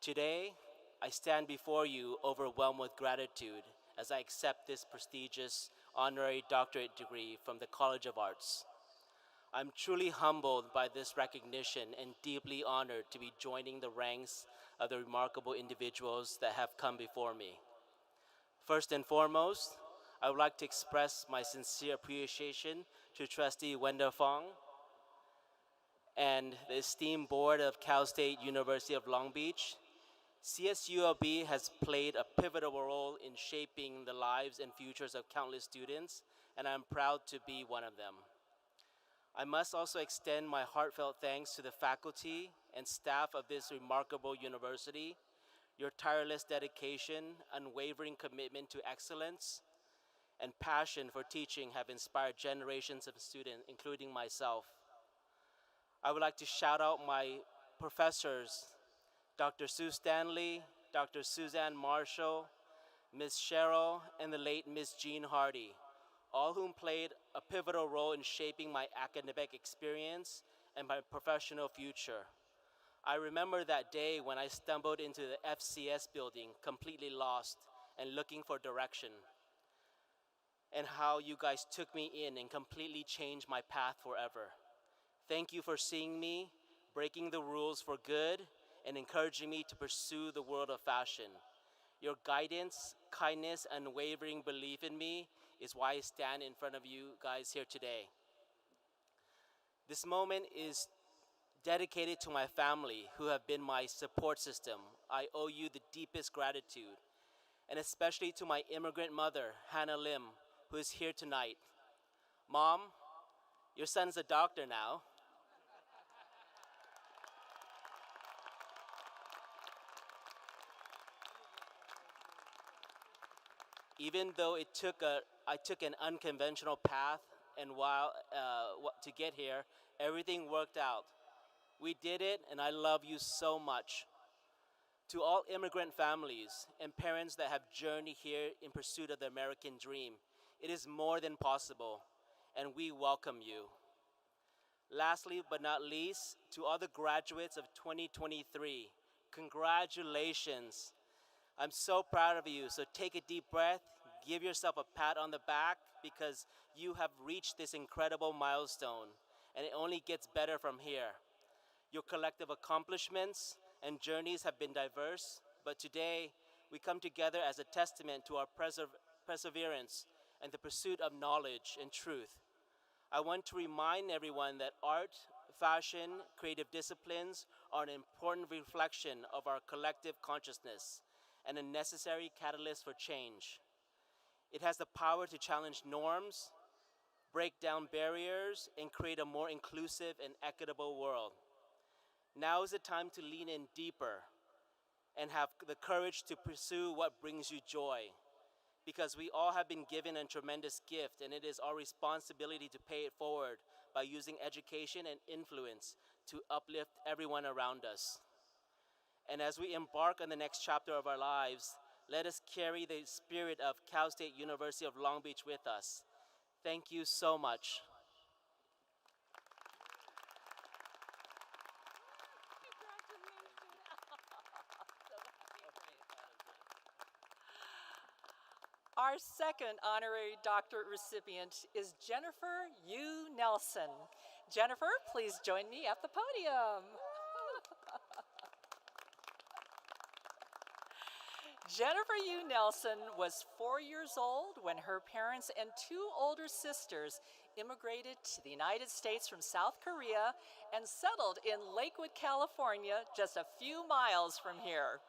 Today, I stand before you overwhelmed with gratitude as I accept this prestigious honorary doctorate degree from the College of Arts. I'm truly humbled by this recognition and deeply honored to be joining the ranks of the remarkable individuals that have come before me. First and foremost, I would like to express my sincere appreciation to Trustee Wenda Fong and the esteemed board of Cal State University of Long Beach. CSULB has played a pivotal role in shaping the lives and futures of countless students, and I'm proud to be one of them. I must also extend my heartfelt thanks to the faculty and staff of this remarkable university. Your tireless dedication, unwavering commitment to excellence, and passion for teaching have inspired generations of students, including myself. I would like to shout out my professors, Dr. Sue Stanley, Dr. Suzanne Marshall, Ms. Cheryl, and the late Ms. Jean Hardy, all whom played a pivotal role in shaping my academic experience and my professional future. I remember that day when I stumbled into the FCS building completely lost and looking for direction, and how you guys took me in and completely changed my path forever. Thank you for seeing me, breaking the rules for good, and encouraging me to pursue the world of fashion. Your guidance, kindness, and unwavering belief in me is why I stand in front of you guys here today. This moment is dedicated to my family, who have been my support system. I owe you the deepest gratitude, and especially to my immigrant mother, Hannah Lim, who is here tonight. Mom, your son's a doctor now. Even though I took an unconventional path, and to get here, everything worked out. We did it, and I love you so much. To all immigrant families and parents that have journeyed here in pursuit of the American dream, it is more than possible, and we welcome you. Lastly but not least, to all the graduates of 2023, congratulations. I'm so proud of you, so take a deep breath, give yourself a pat on the back, because you have reached this incredible milestone, and it only gets better from here. Your collective accomplishments and journeys have been diverse, but today we come together as a testament to our perseverance and the pursuit of knowledge and truth. I want to remind everyone that art, fashion, creative disciplines are an important reflection of our collective consciousness and a necessary catalyst for change. It has the power to challenge norms, break down barriers, and create a more inclusive and equitable world. Now is the time to lean in deeper and have the courage to pursue what brings you joy, because we all have been given a tremendous gift, and it is our responsibility to pay it forward by using education and influence to uplift everyone around us. And as we embark on the next chapter of our lives, let us carry the spirit of Cal State University of Long Beach with us. Thank you so much. Our second honorary doctorate recipient is Jennifer U. Nelson. Jennifer, please join me at the podium. Jennifer U. Nelson was 4 years old when her parents and two older sisters immigrated to the United States from South Korea and settled in Lakewood, California, just a few miles from here.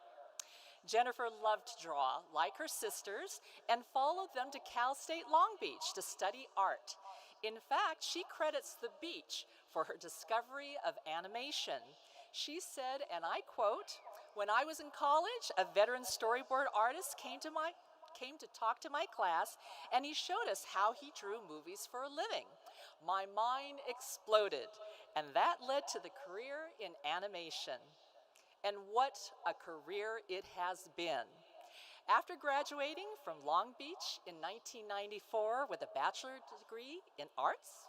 Jennifer loved to draw, like her sisters, and followed them to Cal State Long Beach to study art. In fact, she credits the beach for her discovery of animation. She said, and I quote, "When I was in college, a veteran storyboard artist came to talk to my class, and he showed us how he drew movies for a living. My mind exploded, and that led to the career in animation." And what a career it has been. After graduating from Long Beach in 1994 with a bachelor's degree in arts,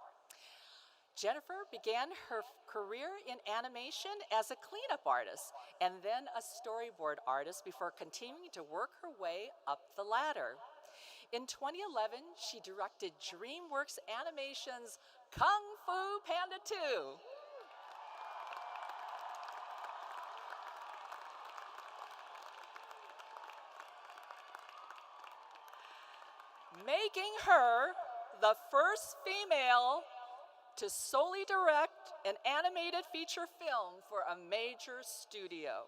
Jennifer began her career in animation as a cleanup artist and then a storyboard artist before continuing to work her way up the ladder. In 2011, she directed DreamWorks Animation's Kung Fu Panda 2. Making her the first female to solely direct an animated feature film for a major studio.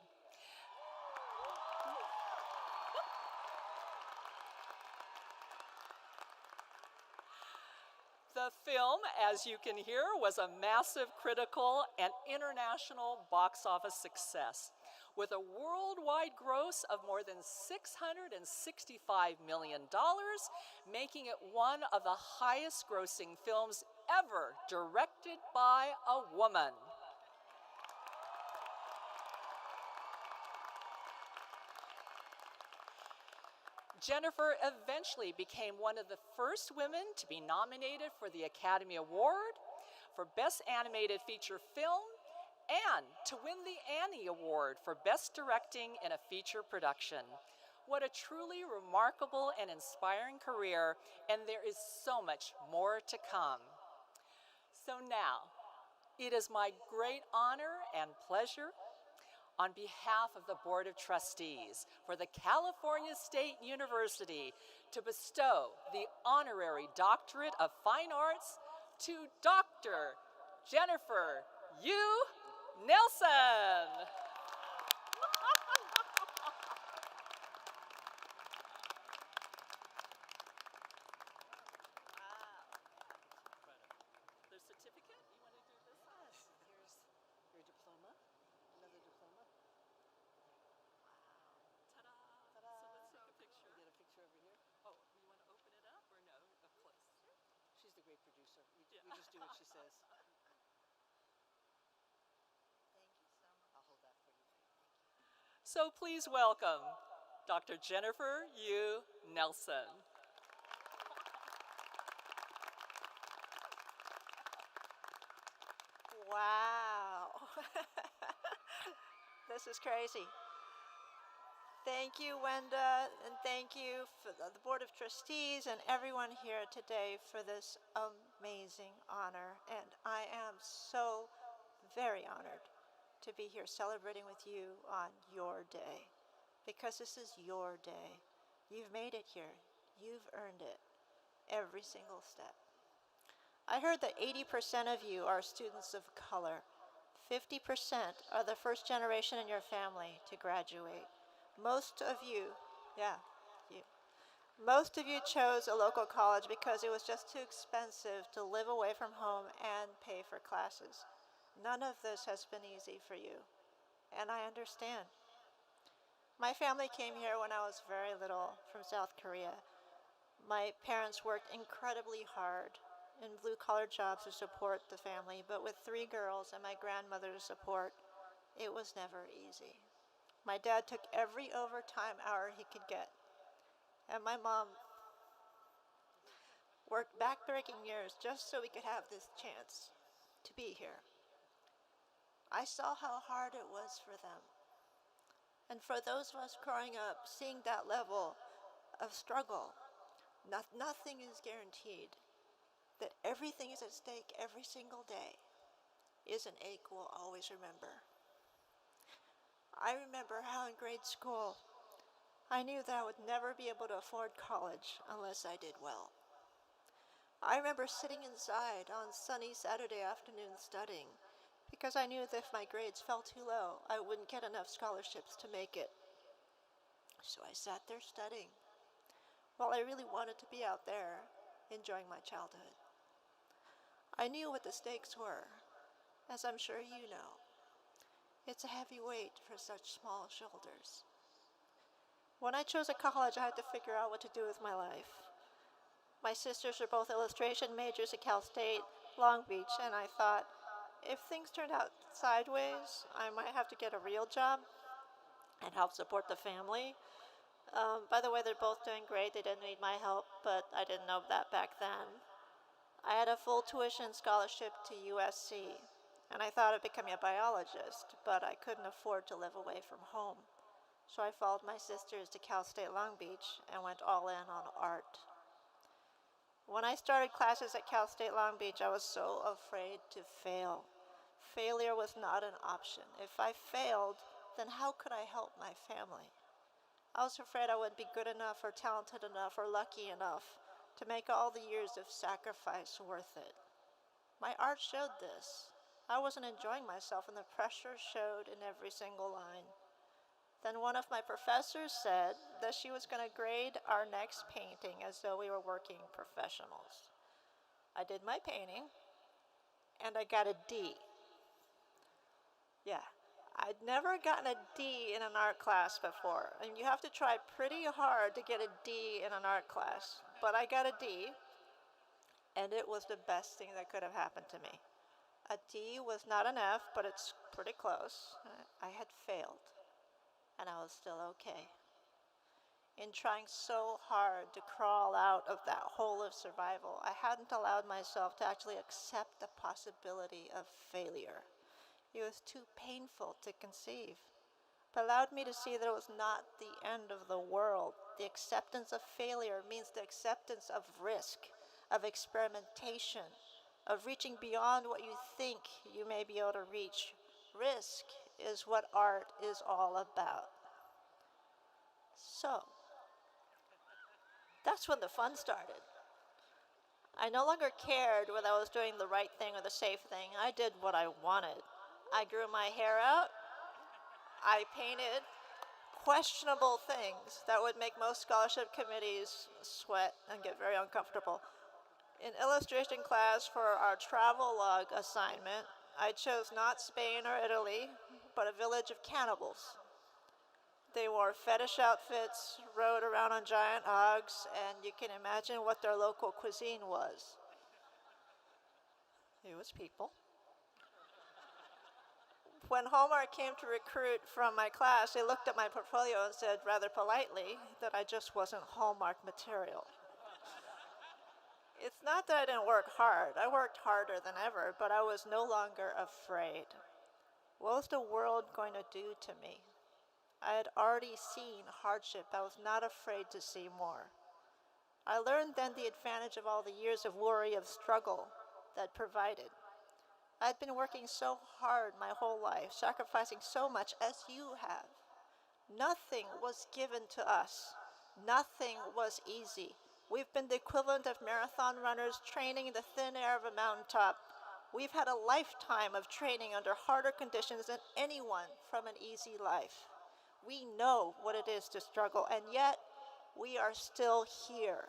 The film, as you can hear, was a massive critical and international box office success, with a worldwide gross of more than $665 million, making it one of the highest grossing films ever directed by a woman. Jennifer eventually became one of the first women to be nominated for the Academy Award for Best Animated Feature Film and to win the Annie Award for Best Directing in a Feature Production. What a truly remarkable and inspiring career, and there is so much more to come. So now, it is my great honor and pleasure on behalf of the Board of Trustees for the California State University to bestow the Honorary Doctorate of Fine Arts to Dr. Jennifer U. Nelson. The certificate, you want to do this? Yes, here's your diploma, another diploma. Ta-da! Ta-da. So let's take a picture. We get a picture over here. Oh, you want to open it up or no? Up close. She's the great producer. We Yeah. just do what she says. Thank you so much. I'll hold that for you. Thank you. So please welcome Dr. Jennifer U. Nelson. Wow. This is crazy. Thank you, Wenda, and thank you for the Board of Trustees and everyone here today for this amazing honor. And I am so very honored to be here celebrating with you on your day, because this is your day. You've made it here. You've earned it every single step. I heard that 80% of you are students of color. 50% are the first generation in your family to graduate. Most of you chose a local college because it was just too expensive to live away from home and pay for classes. None of this has been easy for you, and I understand. My family came here when I was very little from South Korea. My parents worked incredibly hard in blue-collar jobs to support the family, but with 3 girls and my grandmother's support, it was never easy. My dad took every overtime hour he could get, and my mom worked back-breaking years just so we could have this chance to be here. I saw how hard it was for them. And for those of us growing up, seeing that level of struggle, nothing is guaranteed. That everything is at stake every single day is an ache we'll always remember. I remember how in grade school, I knew that I would never be able to afford college unless I did well. I remember sitting inside on sunny Saturday afternoons studying because I knew that if my grades fell too low, I wouldn't get enough scholarships to make it. So I sat there studying while I really wanted to be out there enjoying my childhood. I knew what the stakes were, as I'm sure you know. It's a heavy weight for such small shoulders. When I chose a college, I had to figure out what to do with my life. My sisters are both illustration majors at Cal State Long Beach, and I thought, if things turned out sideways, I might have to get a real job and help support the family. By the way, they're both doing great. They didn't need my help, but I didn't know that back then. I had a full tuition scholarship to USC, and I thought of becoming a biologist, but I couldn't afford to live away from home. So I followed my sisters to Cal State Long Beach and went all in on art. When I started classes at Cal State Long Beach, I was so afraid to fail. Failure was not an option. If I failed, then how could I help my family? I was afraid I wouldn't be good enough or talented enough or lucky enough to make all the years of sacrifice worth it. My art showed this. I wasn't enjoying myself, and the pressure showed in every single line. Then one of my professors said that she was going to grade our next painting as though we were working professionals. I did my painting, and I got a D. Yeah, I'd never gotten a D in an art class before, and you have to try pretty hard to get a D in an art class. But I got a D, and it was the best thing that could have happened to me. A D was not an F, but it's pretty close. I had failed, and I was still okay. in trying so hard to crawl out of that hole of survival. I hadn't allowed myself to actually accept the possibility of failure. It was too painful to conceive, but allowed me to see that it was not the end of the world. The acceptance of failure means the acceptance of risk, of experimentation, of reaching beyond what you think you may be able to reach. Risk is what art is all about. So, that's when the fun started. I no longer cared whether I was doing the right thing or the safe thing. I did what I wanted. I grew my hair out. I painted questionable things that would make most scholarship committees sweat and get very uncomfortable. In illustration class for our travel log assignment, I chose not Spain or Italy, but a village of cannibals. They wore fetish outfits, rode around on giant hogs, and you can imagine what their local cuisine was. It was people. When Hallmark came to recruit from my class, they looked at my portfolio and said rather politely that I just wasn't Hallmark material. It's not that I didn't work hard. I worked harder than ever, but I was no longer afraid. What was the world going to do to me? I had already seen hardship. I was not afraid to see more. I learned then the advantage of all the years of worry, of struggle that provided. I'd been working so hard my whole life, sacrificing so much as you have. Nothing was given to us. Nothing was easy. We've been the equivalent of marathon runners training in the thin air of a mountaintop. We've had a lifetime of training under harder conditions than anyone from an easy life. We know what it is to struggle, and yet we are still here.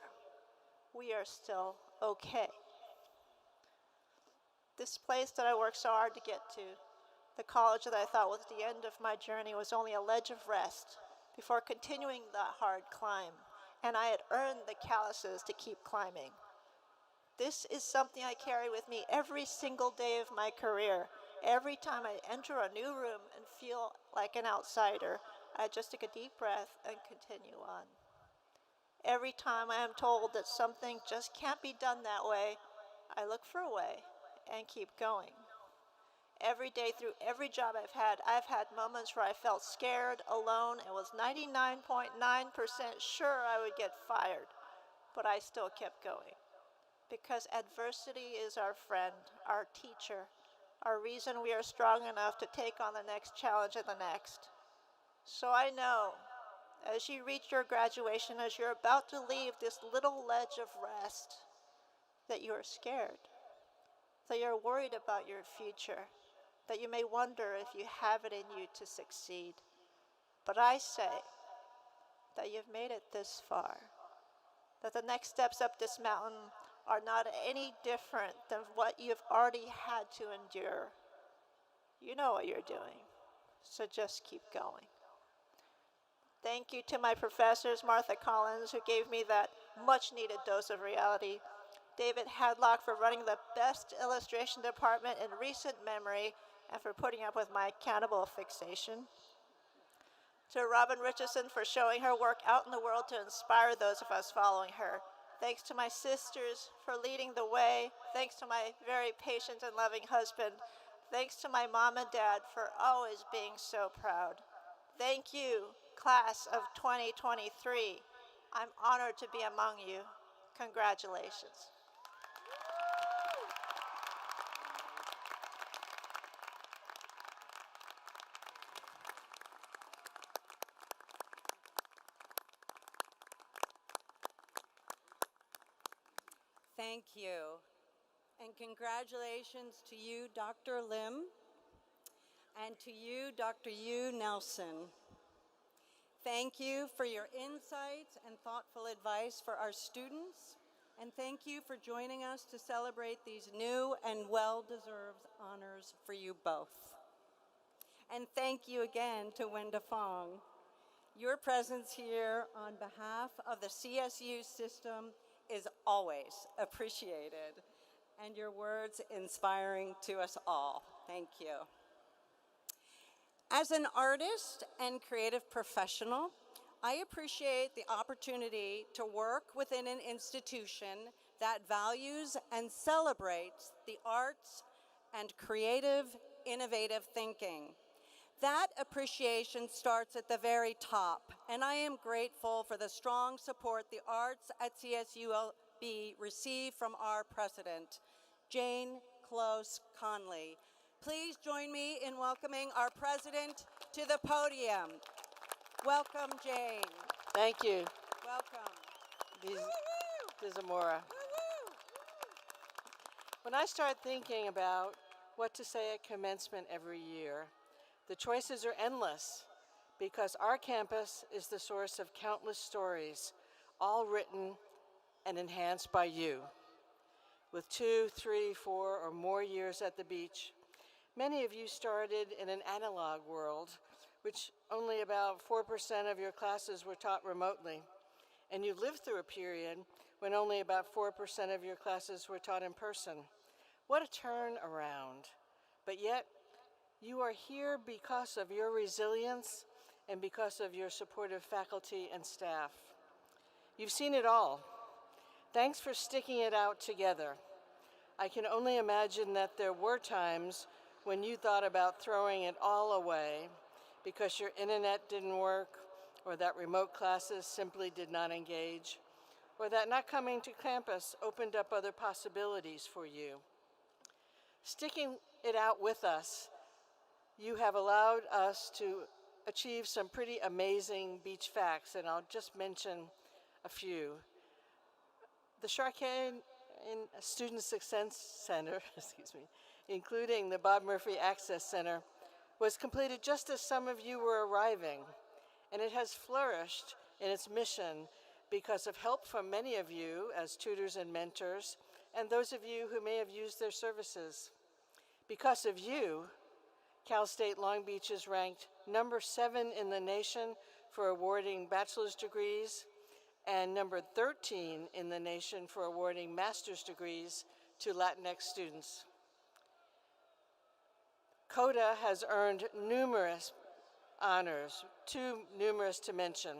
We are still okay. This place that I worked so hard to get to, the college that I thought was the end of my journey, was only a ledge of rest before continuing that hard climb, and I had earned the calluses to keep climbing. This is something I carry with me every single day of my career. Every time I enter a new room and feel like an outsider, I just take a deep breath and continue on. Every time I am told that something just can't be done that way, I look for a way and keep going. Every day through every job I've had moments where I felt scared, alone, and was 99.9% sure I would get fired, but I still kept going. Because adversity is our friend, our teacher, our reason we are strong enough to take on the next challenge and the next. So I know, as you reach your graduation, as you're about to leave this little ledge of rest, that you are scared, that you're worried about your future, that you may wonder if you have it in you to succeed. But I say that you've made it this far, that the next steps up this mountain are not any different than what you've already had to endure. You know what you're doing, so just keep going. Thank you to my professors, Martha Collins, who gave me that much-needed dose of reality, David Hadlock for running the best illustration department in recent memory and for putting up with my cannibal fixation, to Robin Richardson for showing her work out in the world to inspire those of us following her. Thanks to my sisters for leading the way. Thanks to my very patient and loving husband. Thanks to my mom and dad for always being so proud. Thank you, class of 2023. I'm honored to be among you. Congratulations. Thank you. And congratulations to you, Dr. Lim, and to you, Dr. Yu Nelson. Thank you for your insights and thoughtful advice for our students, and thank you for joining us to celebrate these new and well-deserved honors for you both. And thank you again to Wenda Fong. Your presence here on behalf of the CSU system is always appreciated, and your words inspiring to us all. Thank you. As an artist and creative professional, I appreciate the opportunity to work within an institution that values and celebrates the arts and creative, innovative thinking. That appreciation starts at the very top, and I am grateful for the strong support the arts at CSULB receive from our president, Jane Close Conley. Please join me in welcoming our president to the podium. Welcome, Jane. Thank you, Welcome. Zamora. When I start thinking about what to say at commencement every year, the choices are endless because our campus is the source of countless stories, all written and enhanced by you. With 2, 3, 4, or more years at the beach, many of you started in an analog world, which only about 4% of your classes were taught remotely, and you lived through a period when only about 4% of your classes were taught in person. What a turnaround. But yet, you are here because of your resilience and because of your supportive faculty and staff. You've seen it all. Thanks for sticking it out together. I can only imagine that there were times when you thought about throwing it all away because your internet didn't work, or that remote classes simply did not engage, or that not coming to campus opened up other possibilities for you. Sticking it out with us, you have allowed us to achieve some pretty amazing beach facts, and I'll just mention a few. The Sharkey Student Success Center, including the Bob Murphy Access Center, was completed just as some of you were arriving, and it has flourished in its mission because of help from many of you as tutors and mentors, and those of you who may have used their services. Because of you, Cal State Long Beach is ranked number 7 in the nation for awarding bachelor's degrees and number 13 in the nation for awarding master's degrees to Latinx students. CODA has earned numerous honors, too numerous to mention,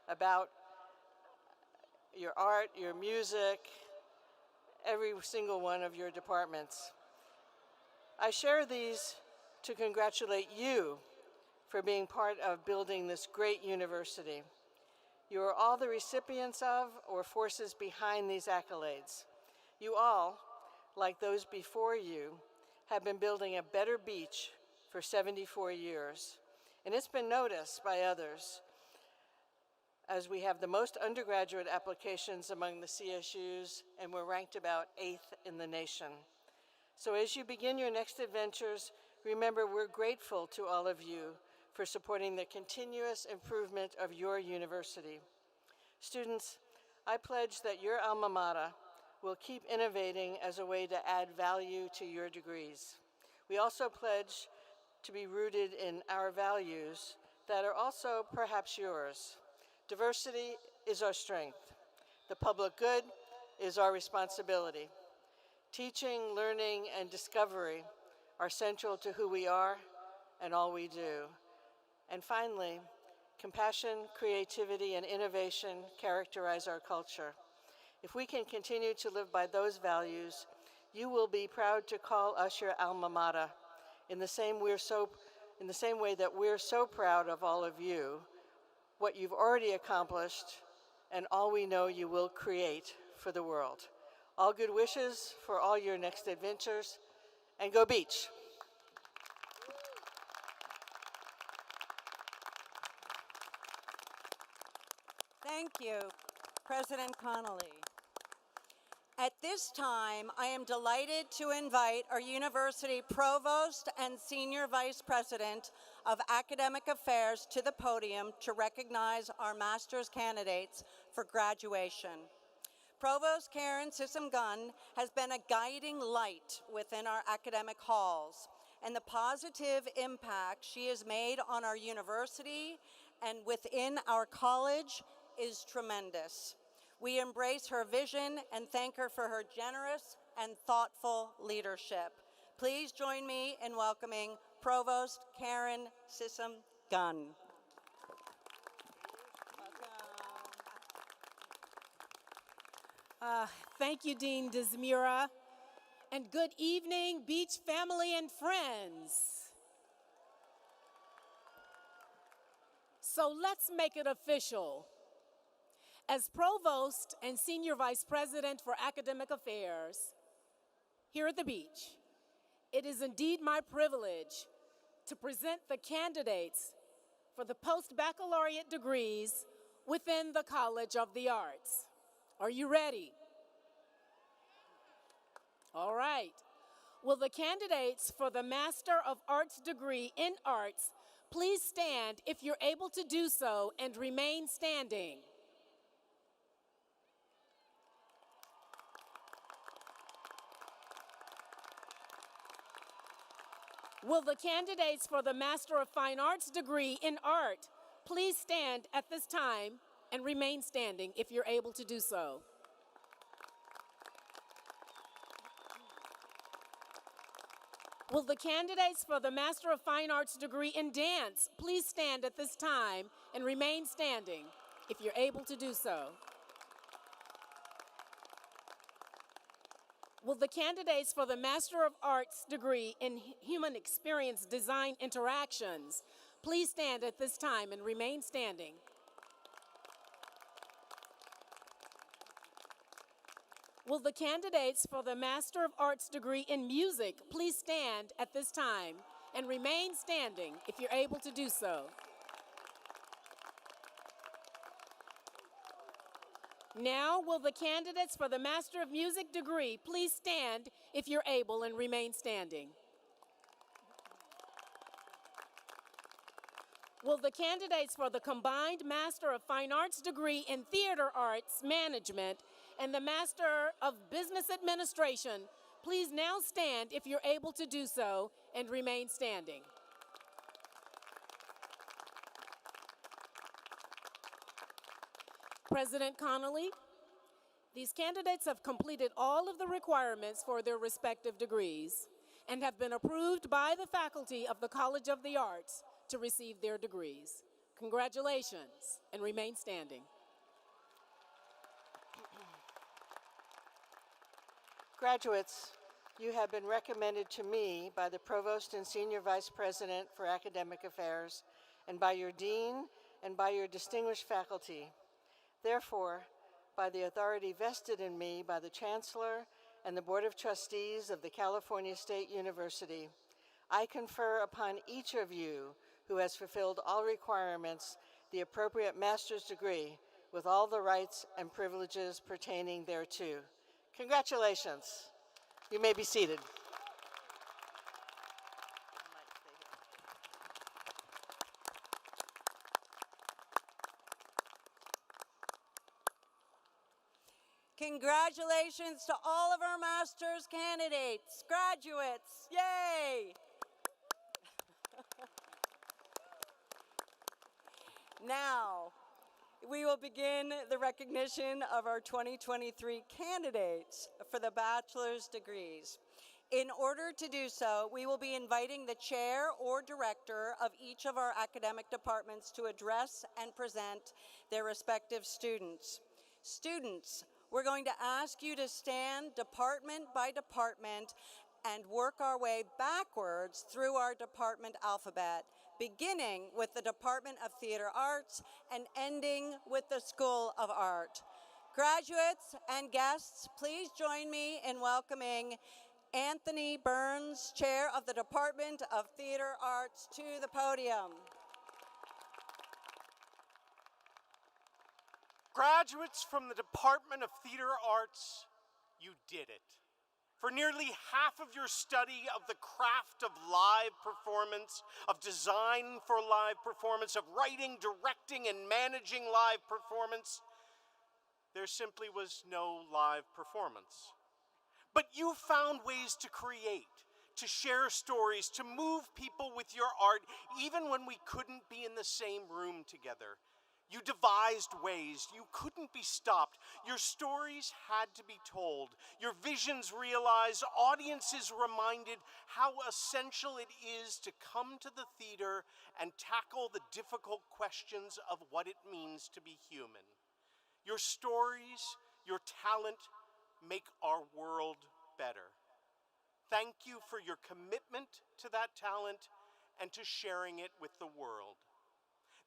about your art, your music, every single one of your departments. I share these to congratulate you for being part of building this great university. You are all the recipients of or forces behind these accolades. You all, like those before you, have been building a better beach for 74 years, and it's been noticed by others as we have the most undergraduate applications among the CSUs, and we're ranked about 8th in the nation. So as you begin your next adventures, remember we're grateful to all of you for supporting the continuous improvement of your university. Students, I pledge that your alma mater will keep innovating as a way to add value to your degrees. We also pledge to be rooted in our values that are also perhaps yours. Diversity is our strength. The public good is our responsibility. Teaching, learning, and discovery are central to who we are and all we do. And finally, compassion, creativity, and innovation characterize our culture. If we can continue to live by those values, you will be proud to call us your alma mater in the same way that we're so proud of all of you, what you've already accomplished, and all we know you will create for the world. All good wishes for all your next adventures, and go Beach. Thank you, President Connolly. At this time, I am delighted to invite our university provost and senior vice president of academic affairs to the podium to recognize our master's candidates for graduation. Provost Karen Sissom-Gunn has been a guiding light within our academic halls, and the positive impact she has made on our university and within our college is tremendous. We embrace her vision and thank her for her generous and thoughtful leadership. Please join me in welcoming Provost Karen Sissom-Gunn. Thank you, Dean Desmura. And good evening, beach family and friends. So let's make it official. As Provost and Senior Vice President for Academic Affairs here at the beach, it is indeed my privilege to present the candidates for the post-baccalaureate degrees within the College of the Arts. Are you ready? All right. Will the candidates for the Master of Arts degree in Arts please stand if you're able to do so and remain standing? Will the candidates for the Master of Fine Arts degree in Art please stand at this time and remain standing if you're able to do so? Will the candidates for the Master of Fine Arts degree in Dance please stand at this time and remain standing if you're able to do so? Will the candidates for the Master of Arts degree in Human Experience Design Interactions please stand at this time and remain standing? Will the candidates for the Master of Arts degree in Music please stand at this time and remain standing if you're able to do so? Now, will the candidates for the Master of Music degree please stand if you're able and remain standing? Will the candidates for the combined Master of Fine Arts degree in Theater Arts Management and the Master of Business Administration please now stand if you're able to do so and remain standing? President Connolly, these candidates have completed all of the requirements for their respective degrees and have been approved by the faculty of the College of the Arts to receive their degrees. Congratulations, and remain standing. Graduates, you have been recommended to me by the Provost and Senior Vice President for Academic Affairs and by your Dean and by your distinguished faculty. Therefore, by the authority vested in me by the Chancellor and the Board of Trustees of the California State University, I confer upon each of you who has fulfilled all requirements the appropriate master's degree with all the rights and privileges pertaining thereto. Congratulations. You may be seated. Congratulations to all of our master's candidates, graduates, yay! Now, we will begin the recognition of our 2023 candidates for the bachelor's degrees. In order to do so, we will be inviting the chair or director of each of our academic departments to address and present their respective students. Students, we're going to ask you to stand department by department and work our way backwards through our department alphabet, beginning with the Department of Theater Arts and ending with the School of Art. Graduates and guests, please join me in welcoming Anthony Burns, Chair of the Department of Theater Arts, to the podium. Graduates from the Department of Theater Arts, you did it. For nearly half of your study of the craft of live performance, of design for live performance, of writing, directing, and managing live performance, there simply was no live performance. But you found ways to create, to share stories, to move people with your art, even when we couldn't be in the same room together. You devised ways. You couldn't be stopped. Your stories had to be told. Your visions realized. Audiences reminded how essential it is to come to the theater and tackle the difficult questions of what it means to be human. Your stories, your talent make our world better. Thank you for your commitment to that talent and to sharing it with the world.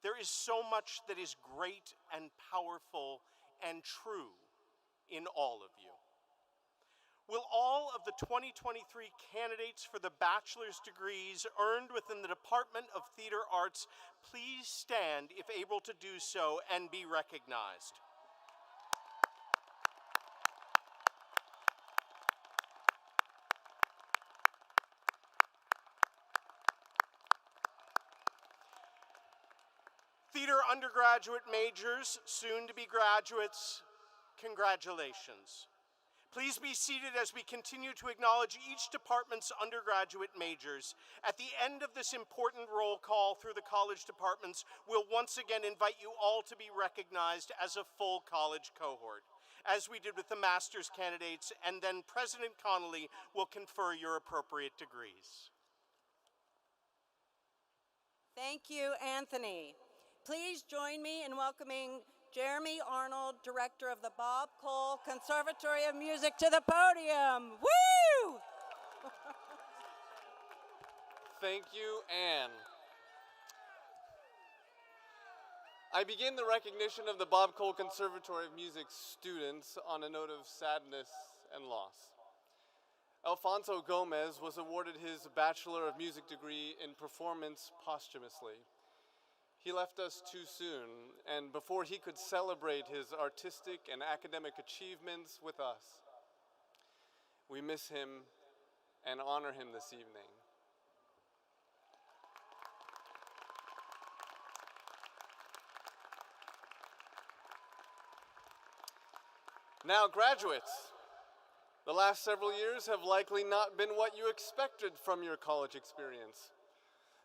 There is so much that is great and powerful and true in all of you. Will all of the 2023 candidates for the bachelor's degrees earned within the Department of Theater Arts please stand if able to do so and be recognized? Theater undergraduate majors, soon to be graduates, congratulations. Please be seated as we continue to acknowledge each department's undergraduate majors. At the end of this important roll call through the college departments, we'll once again invite you all to be recognized as a full college cohort, as we did with the master's candidates, and then President Connolly will confer your appropriate degrees. Thank you, Anthony. Please join me in welcoming Jeremy Arnold, director of the Bob Cole Conservatory of Music, to the podium. Woo! Thank you, Anne. I begin the recognition of the Bob Cole Conservatory of Music students on a note of sadness and loss. Alfonso Gomez was awarded his Bachelor of Music degree in performance posthumously. He left us too soon, and before he could celebrate his artistic and academic achievements with us. We miss him and honor him this evening. Now, graduates, the last several years have likely not been what you expected from your college experience.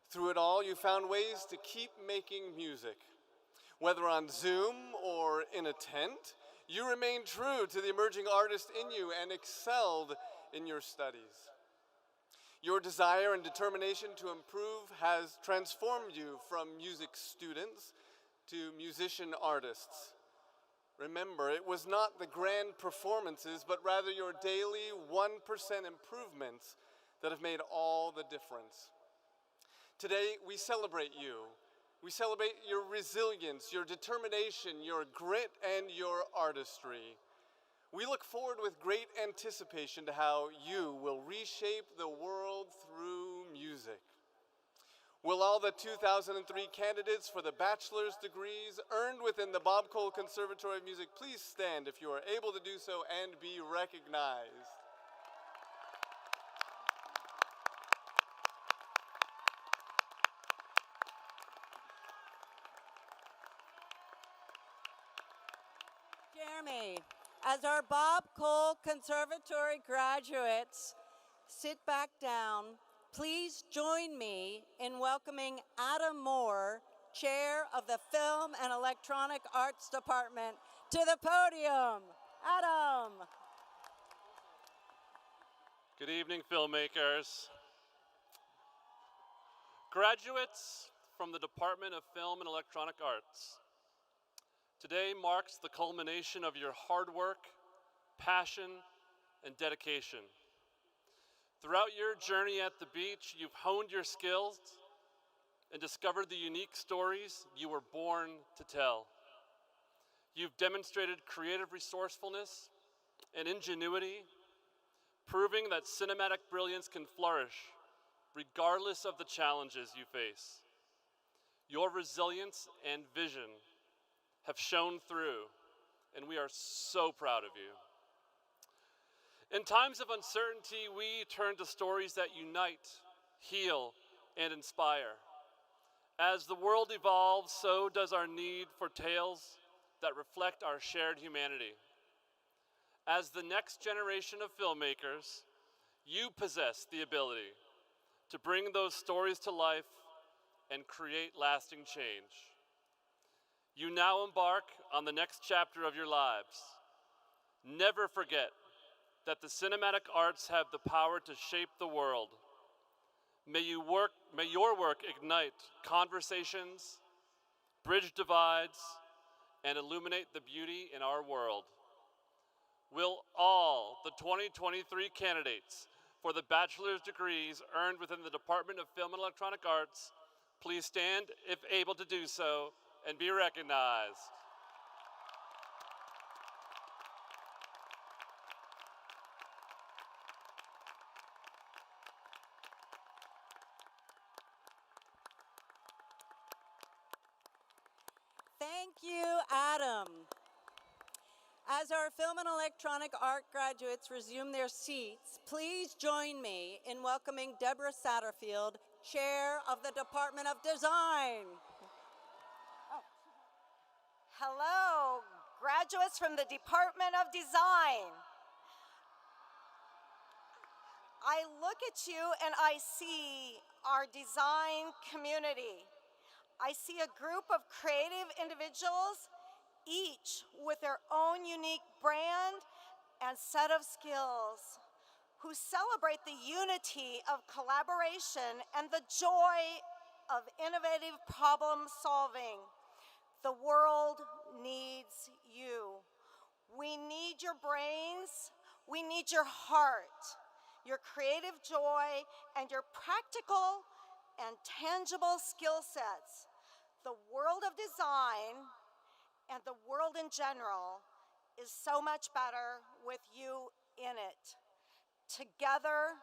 Through it all, you found ways to keep making music. Whether on Zoom or in a tent, you remained true to the emerging artist in you and excelled in your studies. Your desire and determination to improve has transformed you from music students to musician artists. Remember, it was not the grand performances, but rather your daily 1% improvements that have made all the difference. Today, we celebrate you. We celebrate your resilience, your determination, your grit, and your artistry. We look forward with great anticipation to how you will reshape the world through music. Will all the 2003 candidates for the bachelor's degrees earned within the Bob Cole Conservatory of Music please stand if you are able to do so and be recognized? Jeremy, as our Bob Cole Conservatory graduates sit back down, please join me in welcoming Adam Moore, Chair of the Film and Electronic Arts Department, to the podium. Adam. Good evening, filmmakers. Graduates from the Department of Film and Electronic Arts, today marks the culmination of your hard work, passion, and dedication. Throughout your journey at the beach, you've honed your skills and discovered the unique stories you were born to tell. You've demonstrated creative resourcefulness and ingenuity, proving that cinematic brilliance can flourish regardless of the challenges you face. Your resilience and vision have shown through, and we are so proud of you. In times of uncertainty, we turn to stories that unite, heal, and inspire. As the world evolves, so does our need for tales that reflect our shared humanity. As the next generation of filmmakers, you possess the ability to bring those stories to life and create lasting change. You now embark on the next chapter of your lives. Never forget that the cinematic arts have the power to shape the world. May your work ignite conversations, bridge divides, and illuminate the beauty in our world. Will all the 2023 candidates for the bachelor's degrees earned within the Department of Film and Electronic Arts please stand if able to do so and be recognized? Thank you, Adam. As our film and electronic art graduates resume their seats, please join me in welcoming Deborah Satterfield, Chair of the Department of Design. Hello, graduates from the Department of Design. I look at you and I see our design community. I see a group of creative individuals, each with their own unique brand and set of skills, who celebrate the unity of collaboration and the joy of innovative problem solving. The world needs you. We need your brains, we need your heart, your creative joy, and your practical and tangible skill sets. The world of design and the world in general is so much better with you in it. Together,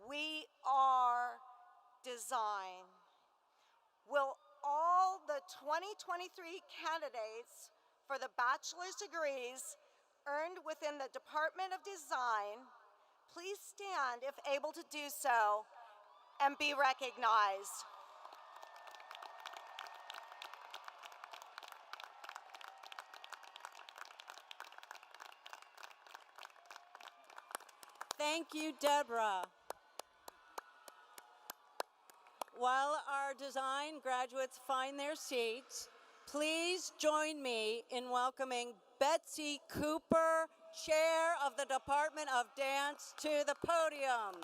we are design. Will all the 2023 candidates for the bachelor's degrees earned within the Department of Design please stand if able to do so and be recognized? Thank you, Deborah. While our design graduates find their seats, please join me in welcoming Betsy Cooper, Chair of the Department of Dance, to the podium.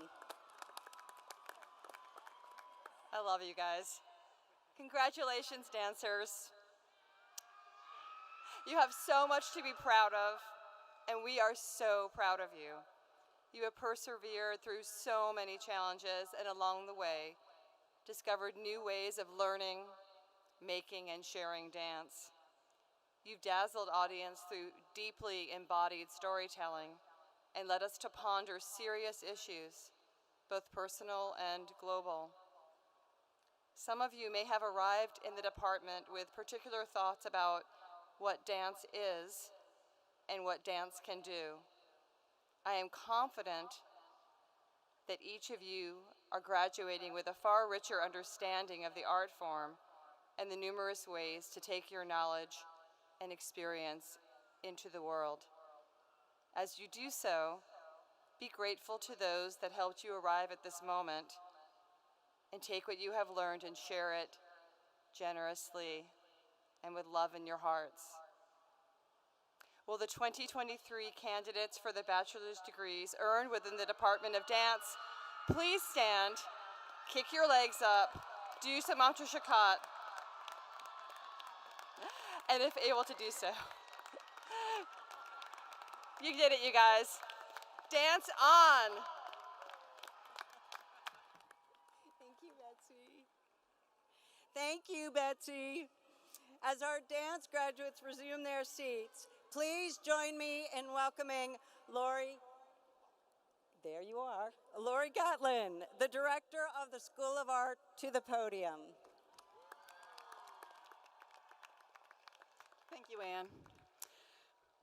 I love you guys. Congratulations, dancers. You have so much to be proud of, and we are so proud of you. You have persevered through so many challenges, and along the way, discovered new ways of learning, making, and sharing dance. You've dazzled audience through deeply embodied storytelling and led us to ponder serious issues, both personal and global. Some of you may have arrived in the department with particular thoughts about what dance is and what dance can do. I am confident that each of you are graduating with a far richer understanding of the art form and the numerous ways to take your knowledge and experience into the world. As you do so, be grateful to those that helped you arrive at this moment, and take what you have learned and share it generously and with love in your hearts. Will the 2023 candidates for the bachelor's degrees earned within the Department of Dance please stand, kick your legs up, do some entre-chakat, and if able to do so. You did it, you guys. Dance on. Thank you, Betsy. Thank you, Betsy. As our dance graduates resume their seats, please join me in welcoming Lori, there you are, Lori Gatlin, the director of the School of Art, to the podium. Thank you, Anne.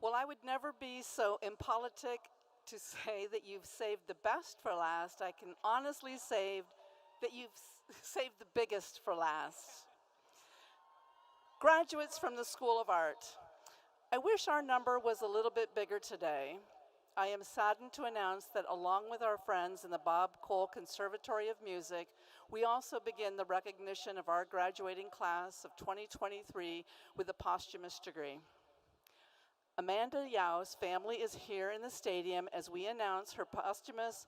Well, I would never be so impolitic to say that you've saved the best for last. I can honestly say that you've saved the biggest for last. Graduates from the School of Art, I wish our number was a little bit bigger today. I am saddened to announce that along with our friends in the Bob Cole Conservatory of Music, we also begin the recognition of our graduating class of 2023 with a posthumous degree. Amanda Yao's family is here in the stadium as we announce her posthumous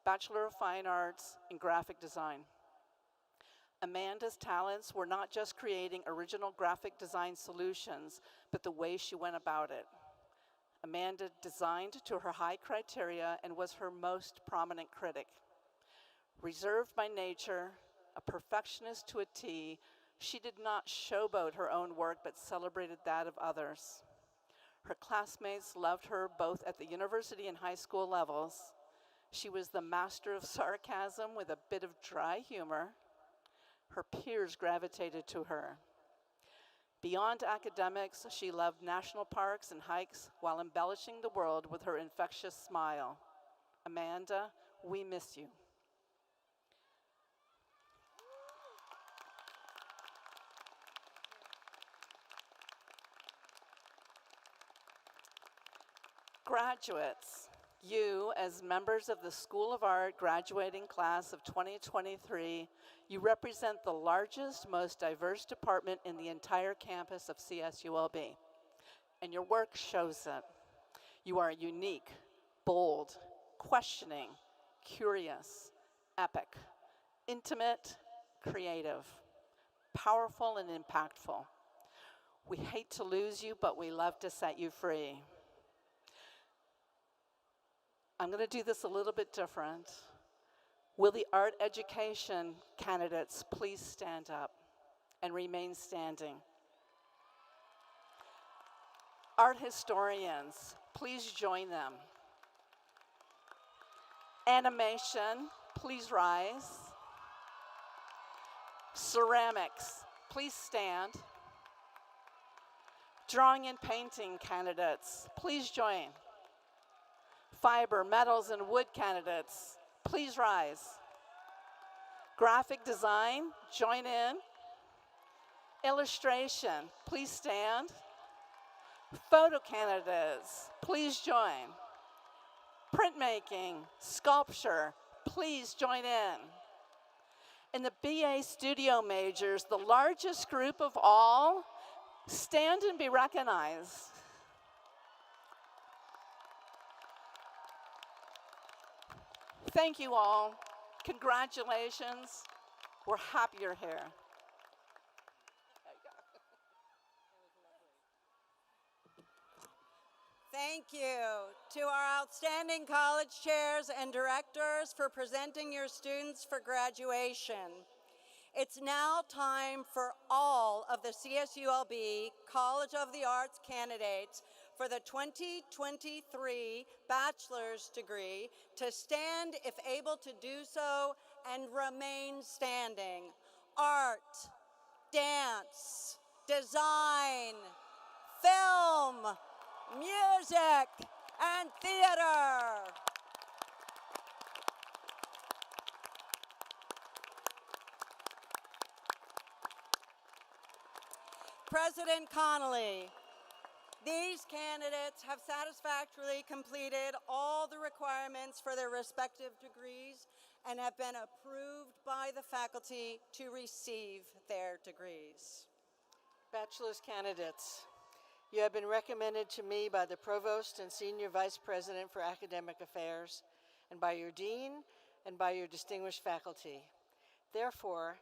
Bachelor of Fine Arts in Graphic Design. Amanda's talents were not just creating original graphic design solutions, but the way she went about it. Amanda designed to her high criteria and was her most prominent critic. Reserved by nature, a perfectionist to a T, she did not showboat her own work but celebrated that of others. Her classmates loved her both at the university and high school levels. She was the master of sarcasm with a bit of dry humor. Her peers gravitated to her. Beyond academics, she loved national parks and hikes while embellishing the world with her infectious smile. Amanda, we miss you. Graduates, you, as members of the School of Art graduating class of 2023, you represent the largest, most diverse department in the entire campus of CSULB, and your work shows it. You are unique, bold, questioning, curious, epic, intimate, creative, powerful, and impactful. We hate to lose you, but we love to set you free. I'm going to do this a little bit different. Will the art education candidates please stand up and remain standing? Art historians, please join them. Animation, please rise. Ceramics, please stand. Drawing and painting candidates, please join. Fiber, metals, and wood candidates, please rise. Graphic design, join in. Illustration, please stand. Photo candidates, please join. Printmaking, sculpture, please join in. And the BA studio majors, the largest group of all, stand and be recognized. Thank you all. Congratulations. We're happy you're here. Thank you to our outstanding college chairs and directors for presenting your students for graduation. It's now time for all of the CSULB College of the Arts candidates for the 2023 bachelor's degree to stand if able to do so and remain standing. Art, dance, design, film, music, and theater. President Connolly, these candidates have satisfactorily completed all the requirements for their respective degrees and have been approved by the faculty to receive their degrees. Bachelor's candidates, you have been recommended to me by the Provost and Senior Vice President for Academic Affairs, and by your Dean, and by your distinguished faculty. Therefore,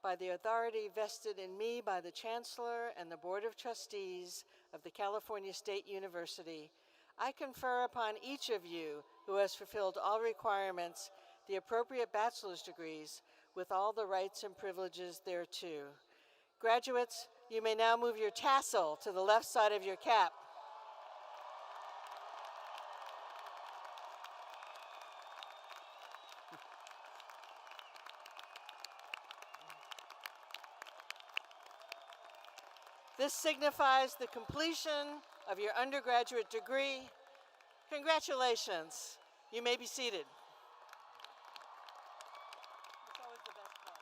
by the authority vested in me by the Chancellor and the Board of Trustees of the California State University, I confer upon each of you who has fulfilled all requirements the appropriate bachelor's degrees with all the rights and privileges thereto. Graduates, you may now move your tassel to the left side of your cap. This signifies the completion of your undergraduate degree. Congratulations. You may be seated. It's always the best part.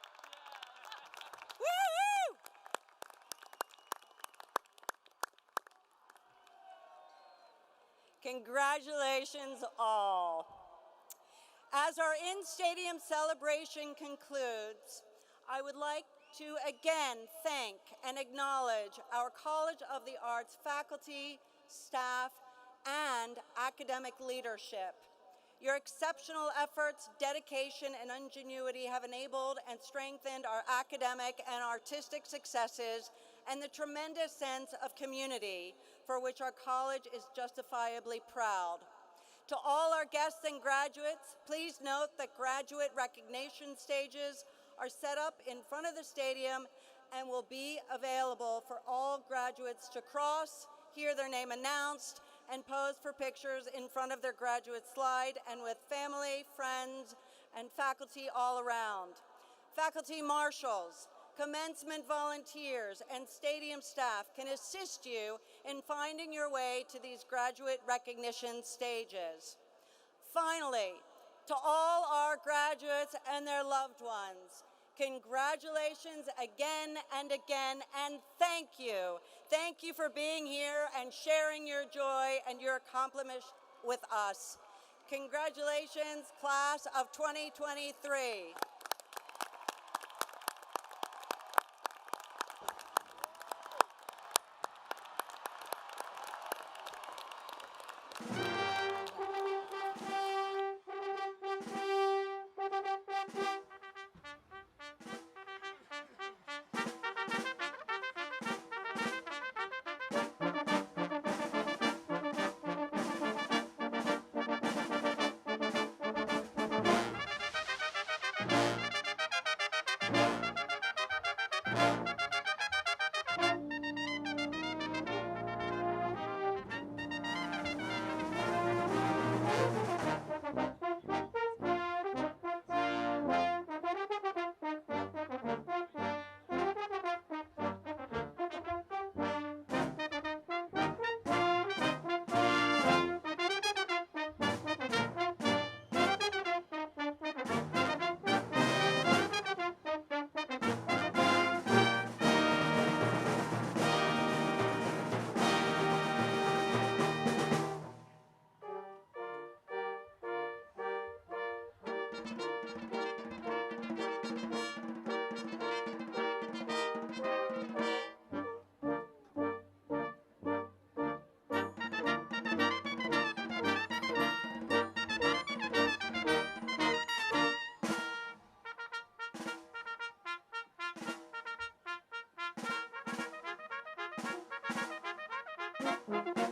Woo-hoo! Congratulations all. As our in-stadium celebration concludes, I would like to again thank and acknowledge our College of the Arts faculty, staff, and academic leadership. Your exceptional efforts, dedication, and ingenuity have enabled and strengthened our academic and artistic successes and the tremendous sense of community for which our college is justifiably proud. To all our guests and graduates, please note that graduate recognition stages are set up in front of the stadium and will be available for all graduates to cross, hear their name announced, and pose for pictures in front of their graduate slide and with family, friends, and faculty all around. Faculty marshals, commencement volunteers, and stadium staff can assist you in finding your way to these graduate recognition stages. Finally, to all our graduates and their loved ones, congratulations again and again, and thank you. Thank you for being here and sharing your joy and your accomplishments with us. Congratulations, class of 2023. Thank you.